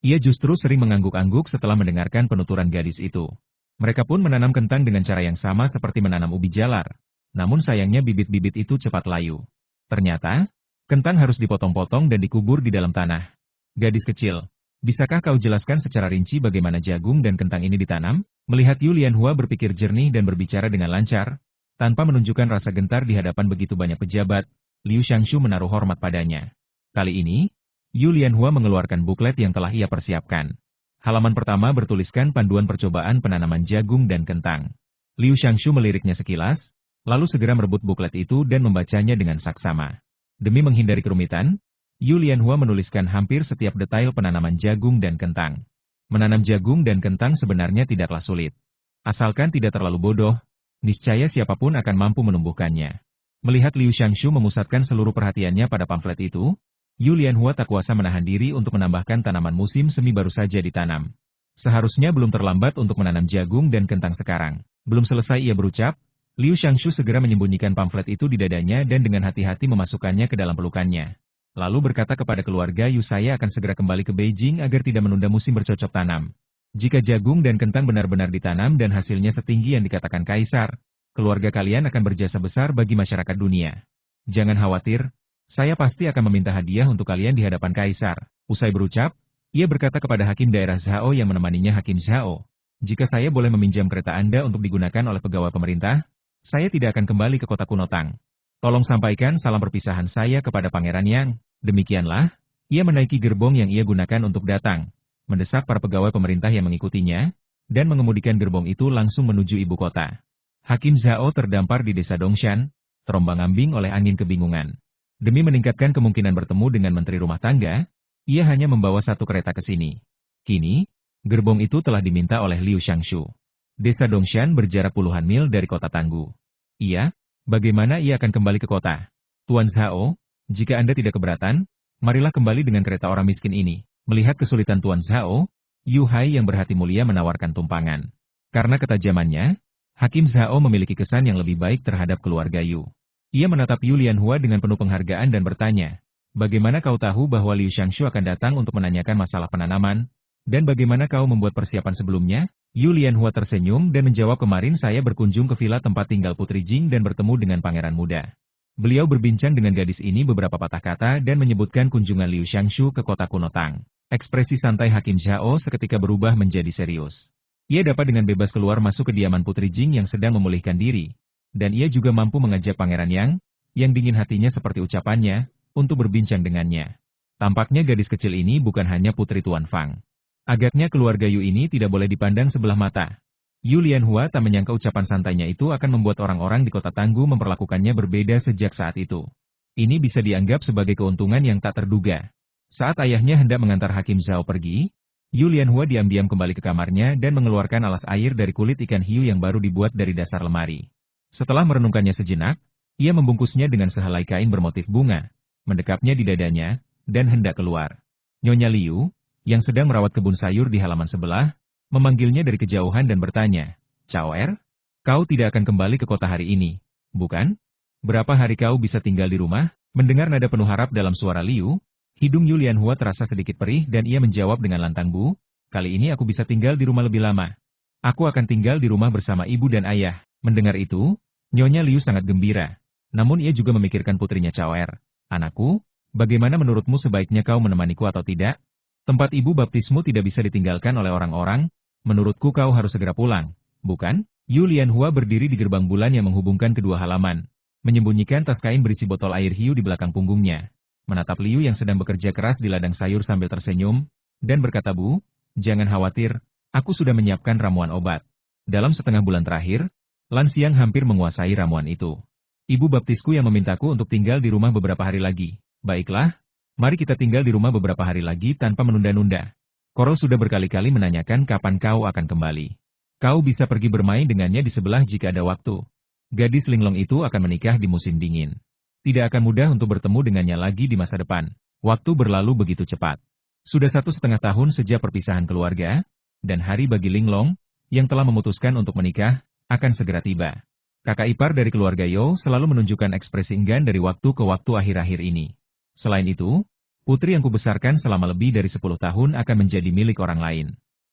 Ia justru sering mengangguk-angguk setelah mendengarkan penuturan gadis itu. Mereka pun menanam kentang dengan cara yang sama seperti menanam ubi jalar. Namun sayangnya bibit-bibit itu cepat layu. Ternyata, kentang harus dipotong-potong dan dikubur di dalam tanah. Gadis kecil, bisakah kau jelaskan secara rinci bagaimana jagung dan kentang ini ditanam? Melihat Yu Lian Hua berpikir jernih dan berbicara dengan lancar, tanpa menunjukkan rasa gentar di hadapan begitu banyak pejabat, Liu Xiangshu menaruh hormat padanya. Kali ini, Yu Lian Hua mengeluarkan buklet yang telah ia persiapkan. Halaman pertama bertuliskan panduan percobaan penanaman jagung dan kentang. Liu Xiangshu meliriknya sekilas, lalu segera merebut buklet itu dan membacanya dengan saksama. Demi menghindari kerumitan, Yu Lian Hua menuliskan hampir setiap detail penanaman jagung dan kentang. Menanam jagung dan kentang sebenarnya tidaklah sulit. Asalkan tidak terlalu bodoh, niscaya siapapun akan mampu menumbuhkannya. Melihat Liu Xiangshu memusatkan seluruh perhatiannya pada pamflet itu, Yu Lian Hua tak kuasa menahan diri untuk menambahkan tanaman musim semi baru saja ditanam. Seharusnya belum terlambat untuk menanam jagung dan kentang sekarang. Belum selesai ia berucap, Liu Xiangshu segera menyembunyikan pamflet itu di dadanya dan dengan hati-hati memasukkannya ke dalam pelukannya. Lalu berkata kepada keluarga Yu, saya akan segera kembali ke Beijing agar tidak menunda musim bercocok tanam. Jika jagung dan kentang benar-benar ditanam dan hasilnya setinggi yang dikatakan Kaisar, keluarga kalian akan berjasa besar bagi masyarakat dunia. Jangan khawatir, saya pasti akan meminta hadiah untuk kalian di hadapan Kaisar. Usai berucap, ia berkata kepada Hakim daerah Zhao yang menemaninya, Hakim Zhao, jika saya boleh meminjam kereta Anda untuk digunakan oleh pegawai pemerintah, saya tidak akan kembali ke kota kuno Tang. Tolong sampaikan salam perpisahan saya kepada Pangeran Yang. Demikianlah, ia menaiki gerbong yang ia gunakan untuk datang, mendesak para pegawai pemerintah yang mengikutinya, dan mengemudikan gerbong itu langsung menuju ibu kota. Hakim Zhao terdampar di desa Dongshan, terombang-ambing oleh angin kebingungan. Demi meningkatkan kemungkinan bertemu dengan menteri rumah tangga, ia hanya membawa satu kereta ke sini. Kini, gerbong itu telah diminta oleh Liu Shangshu. Desa Dongshan berjarak puluhan mil dari kota Tanggu. Iya, bagaimana ia akan kembali ke kota? Tuan Zhao, jika Anda tidak keberatan, marilah kembali dengan kereta orang miskin ini. Melihat kesulitan Tuan Zhao, Yu Hai yang berhati mulia menawarkan tumpangan. Karena ketajamannya, Hakim Zhao memiliki kesan yang lebih baik terhadap keluarga Yu. Ia menatap Yu Lianhua dengan penuh penghargaan dan bertanya, bagaimana kau tahu bahwa Liu Shangshu akan datang untuk menanyakan masalah penanaman? Dan bagaimana kau membuat persiapan sebelumnya? Yu Lianhua tersenyum dan menjawab, kemarin saya berkunjung ke villa tempat tinggal Putri Jing dan bertemu dengan pangeran muda. Beliau berbincang dengan gadis ini beberapa patah kata dan menyebutkan kunjungan Liu Shangshu ke kota kuno Tang. Ekspresi santai Hakim Zhao seketika berubah menjadi serius. Ia dapat dengan bebas keluar masuk kediaman Putri Jing yang sedang memulihkan diri. Dan ia juga mampu mengajak Pangeran yang dingin hatinya seperti ucapannya, untuk berbincang dengannya. Tampaknya gadis kecil ini bukan hanya putri Tuan Fang. Agaknya keluarga Yu ini tidak boleh dipandang sebelah mata. Yu Lianhua tak menyangka ucapan santainya itu akan membuat orang-orang di kota Tanggu memperlakukannya berbeda sejak saat itu. Ini bisa dianggap sebagai keuntungan yang tak terduga. Saat ayahnya hendak mengantar Hakim Zhao pergi, Yu Lianhua diam-diam kembali ke kamarnya dan mengeluarkan alas air dari kulit ikan hiu yang baru dibuat dari dasar lemari. Setelah merenungkannya sejenak, ia membungkusnya dengan sehelai kain bermotif bunga, mendekapnya di dadanya, dan hendak keluar. Nyonya Liu, yang sedang merawat kebun sayur di halaman sebelah, memanggilnya dari kejauhan dan bertanya, Cao Er, kau tidak akan kembali ke kota hari ini, bukan? Berapa hari kau bisa tinggal di rumah? Mendengar nada penuh harap dalam suara Liu, hidung Yu Lianhua terasa sedikit perih dan ia menjawab dengan lantang, Bu, kali ini aku bisa tinggal di rumah lebih lama. Aku akan tinggal di rumah bersama ibu dan ayah. Mendengar itu, Nyonya Liu sangat gembira. Namun ia juga memikirkan putrinya Cao Er. Anakku, bagaimana menurutmu sebaiknya kau menemaniku atau tidak? Tempat ibu baptismu tidak bisa ditinggalkan oleh orang-orang. Menurutku kau harus segera pulang, bukan? Yu Lianhua berdiri di gerbang bulan yang menghubungkan kedua halaman, menyembunyikan tas kain berisi botol air hiu di belakang punggungnya. Menatap Liu yang sedang bekerja keras di ladang sayur sambil tersenyum, dan berkata, Bu, jangan khawatir, aku sudah menyiapkan ramuan obat. Dalam setengah bulan terakhir, Lan Xiang hampir menguasai ramuan itu. Ibu baptisku yang memintaku untuk tinggal di rumah beberapa hari lagi. Baiklah, mari kita tinggal di rumah beberapa hari lagi tanpa menunda-nunda. Korol sudah berkali-kali menanyakan kapan kau akan kembali. Kau bisa pergi bermain dengannya di sebelah jika ada waktu. Gadis linglong itu akan menikah di musim dingin. Tidak akan mudah untuk bertemu dengannya lagi di masa depan. Waktu berlalu begitu cepat. Sudah 1,5 tahun sejak perpisahan keluarga, dan hari bagi Linglong, yang telah memutuskan untuk menikah, akan segera tiba. Kakak ipar dari keluarga Yo selalu menunjukkan ekspresi enggan dari waktu ke waktu akhir-akhir ini. Selain itu, putri yang kubesarkan selama lebih dari 10 tahun akan menjadi milik orang lain.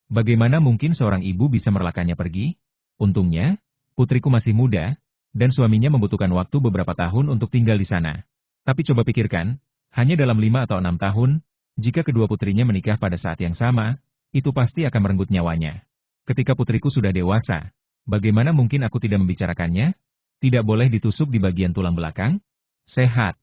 Bagaimana mungkin seorang ibu bisa merelakannya pergi? Untungnya, putriku masih muda, dan suaminya membutuhkan waktu beberapa tahun untuk tinggal di sana. Tapi coba pikirkan, hanya dalam 5 atau 6 tahun, jika kedua putrinya menikah pada saat yang sama, itu pasti akan merenggut nyawanya. Ketika putriku sudah dewasa, bagaimana mungkin aku tidak membicarakannya? Tidak boleh ditusuk di bagian tulang belakang? Sehat.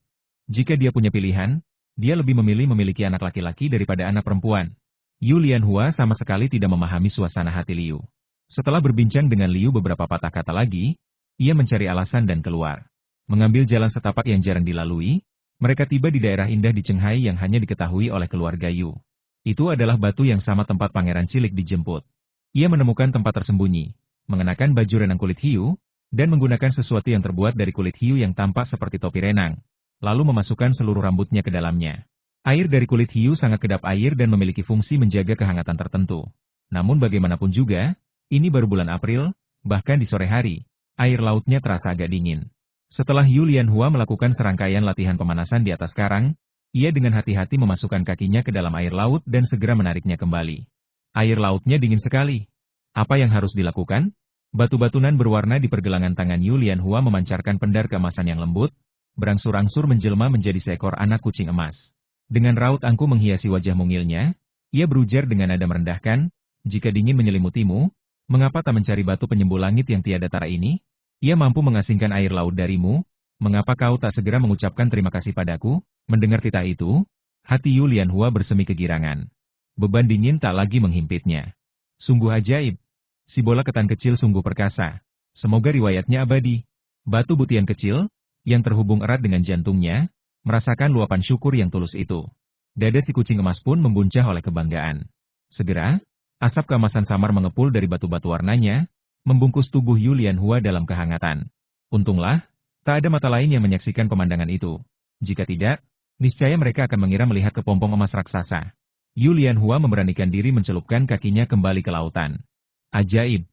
Jika dia punya pilihan, dia lebih memilih memiliki anak laki-laki daripada anak perempuan. Yu Lianhua sama sekali tidak memahami suasana hati Liu. Setelah berbincang dengan Liu beberapa patah kata lagi, ia mencari alasan dan keluar. Mengambil jalan setapak yang jarang dilalui, mereka tiba di daerah indah di Chenghai yang hanya diketahui oleh keluarga Yu. Itu adalah batu yang sama tempat pangeran cilik dijemput. Ia menemukan tempat tersembunyi, mengenakan baju renang kulit hiu, dan menggunakan sesuatu yang terbuat dari kulit hiu yang tampak seperti topi renang. Lalu memasukkan seluruh rambutnya ke dalamnya. Air dari kulit hiu sangat kedap air dan memiliki fungsi menjaga kehangatan tertentu. Namun bagaimanapun juga, ini baru bulan April, bahkan di sore hari, air lautnya terasa agak dingin. Setelah Yu Lianhua melakukan serangkaian latihan pemanasan di atas karang, Ia dengan hati-hati memasukkan kakinya ke dalam air laut dan segera menariknya kembali. Air lautnya dingin sekali. Apa yang harus dilakukan? Batu-batunan berwarna di pergelangan tangan Yu Lianhua memancarkan pendar keemasan yang lembut, berangsur-angsur menjelma menjadi seekor anak kucing emas. Dengan raut angkuh menghiasi wajah mungilnya, ia berujar dengan nada merendahkan, "Jika dingin menyelimutimu, mengapa tak mencari batu penyembuh langit yang tiada tara ini? Ia mampu mengasingkan air laut darimu, mengapa kau tak segera mengucapkan terima kasih padaku?" Mendengar titah itu, hati Yu Lianhua bersemi kegirangan. Beban dingin tak lagi menghimpitnya. Sungguh ajaib. Si bola ketan kecil sungguh perkasa. Semoga riwayatnya abadi. Batu butian kecil, yang terhubung erat dengan jantungnya, merasakan luapan syukur yang tulus itu. Dada si kucing emas pun membuncah oleh kebanggaan. Segera, asap keemasan samar mengepul dari batu-batu warnanya, membungkus tubuh Yu Lianhua dalam kehangatan. Untunglah, tak ada mata lain yang menyaksikan pemandangan itu. Jika tidak, niscaya mereka akan mengira melihat kepompong emas raksasa. Yu Lianhua memberanikan diri mencelupkan kakinya kembali ke lautan. Ajaib.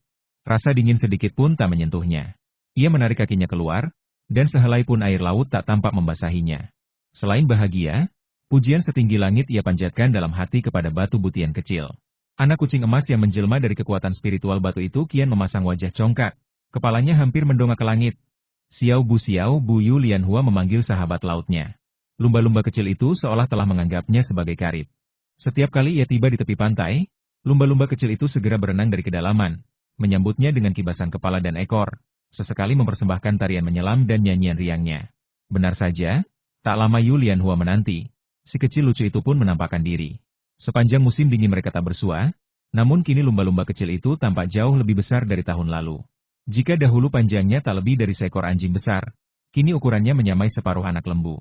Rasa dingin sedikit pun tak menyentuhnya. Ia menarik kakinya keluar, dan sehelai pun air laut tak tampak membasahinya. Selain bahagia, pujian setinggi langit ia panjatkan dalam hati kepada batu butian kecil. Anak kucing emas yang menjelma dari kekuatan spiritual batu itu kian memasang wajah congkak. Kepalanya hampir mendongak ke langit. Xiao Bu Yu Lianhua memanggil sahabat lautnya. Lumba-lumba kecil itu seolah telah menganggapnya sebagai karib. Setiap kali ia tiba di tepi pantai, lumba-lumba kecil itu segera berenang dari kedalaman, menyambutnya dengan kibasan kepala dan ekor, sesekali mempersembahkan tarian menyelam dan nyanyian riangnya. Benar saja, tak lama Yu Lianhua menanti, si kecil lucu itu pun menampakkan diri. Sepanjang musim dingin mereka tak bersua, namun kini lumba-lumba kecil itu tampak jauh lebih besar dari tahun lalu. Jika dahulu panjangnya tak lebih dari seekor anjing besar, kini ukurannya menyamai separuh anak lembu.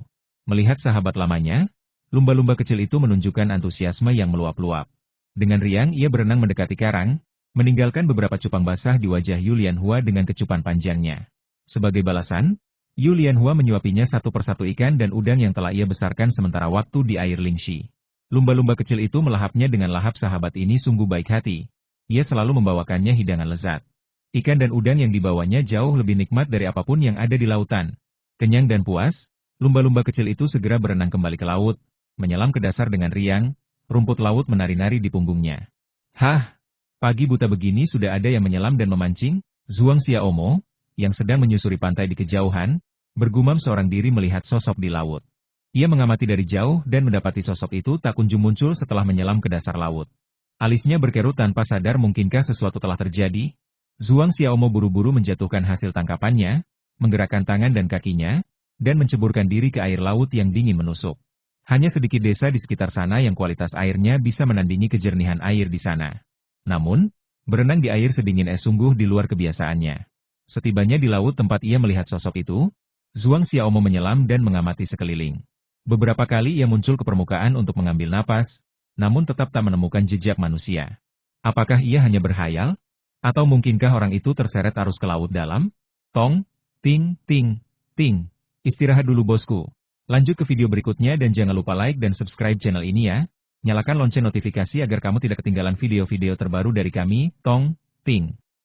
Melihat sahabat lamanya, lumba-lumba kecil itu menunjukkan antusiasme yang meluap-luap. Dengan riang ia berenang mendekati karang, meninggalkan beberapa cupang basah di wajah Yu Lianhua dengan kecupan panjangnya. Sebagai balasan, Yu Lianhua menyuapinya satu persatu ikan dan udang yang telah ia besarkan sementara waktu di air Lingxi. Lumba-lumba kecil itu melahapnya dengan lahap. Sahabat ini sungguh baik hati. Ia selalu membawakannya hidangan lezat. Ikan dan udang yang dibawanya jauh lebih nikmat dari apapun yang ada di lautan. Kenyang dan puas, lumba-lumba kecil itu segera berenang kembali ke laut, menyelam ke dasar dengan riang, rumput laut menari-nari di punggungnya. Hah! Pagi buta begini sudah ada yang menyelam dan memancing? Zhuang Xiaomo, yang sedang menyusuri pantai di kejauhan, bergumam seorang diri melihat sosok di laut. Ia mengamati dari jauh dan mendapati sosok itu tak kunjung muncul setelah menyelam ke dasar laut. Alisnya berkerut tanpa sadar. Mungkinkah sesuatu telah terjadi? Zhuang Xiaomo buru-buru menjatuhkan hasil tangkapannya, menggerakkan tangan dan kakinya, dan menceburkan diri ke air laut yang dingin menusuk. Hanya sedikit desa di sekitar sana yang kualitas airnya bisa menandingi kejernihan air di sana. Namun, berenang di air sedingin es sungguh di luar kebiasaannya. Setibanya di laut tempat ia melihat sosok itu, Zhuang Xiaomo menyelam dan mengamati sekeliling. Beberapa kali ia muncul ke permukaan untuk mengambil napas, namun tetap tak menemukan jejak manusia. Apakah ia hanya berhayal? Atau mungkinkah orang itu terseret arus ke laut dalam? Tong, ting, ting, ting. Istirahat dulu bosku. Lanjut ke video berikutnya dan jangan lupa like dan subscribe channel ini ya. Nyalakan lonceng notifikasi agar kamu tidak ketinggalan video-video terbaru dari kami, Tong, Ting.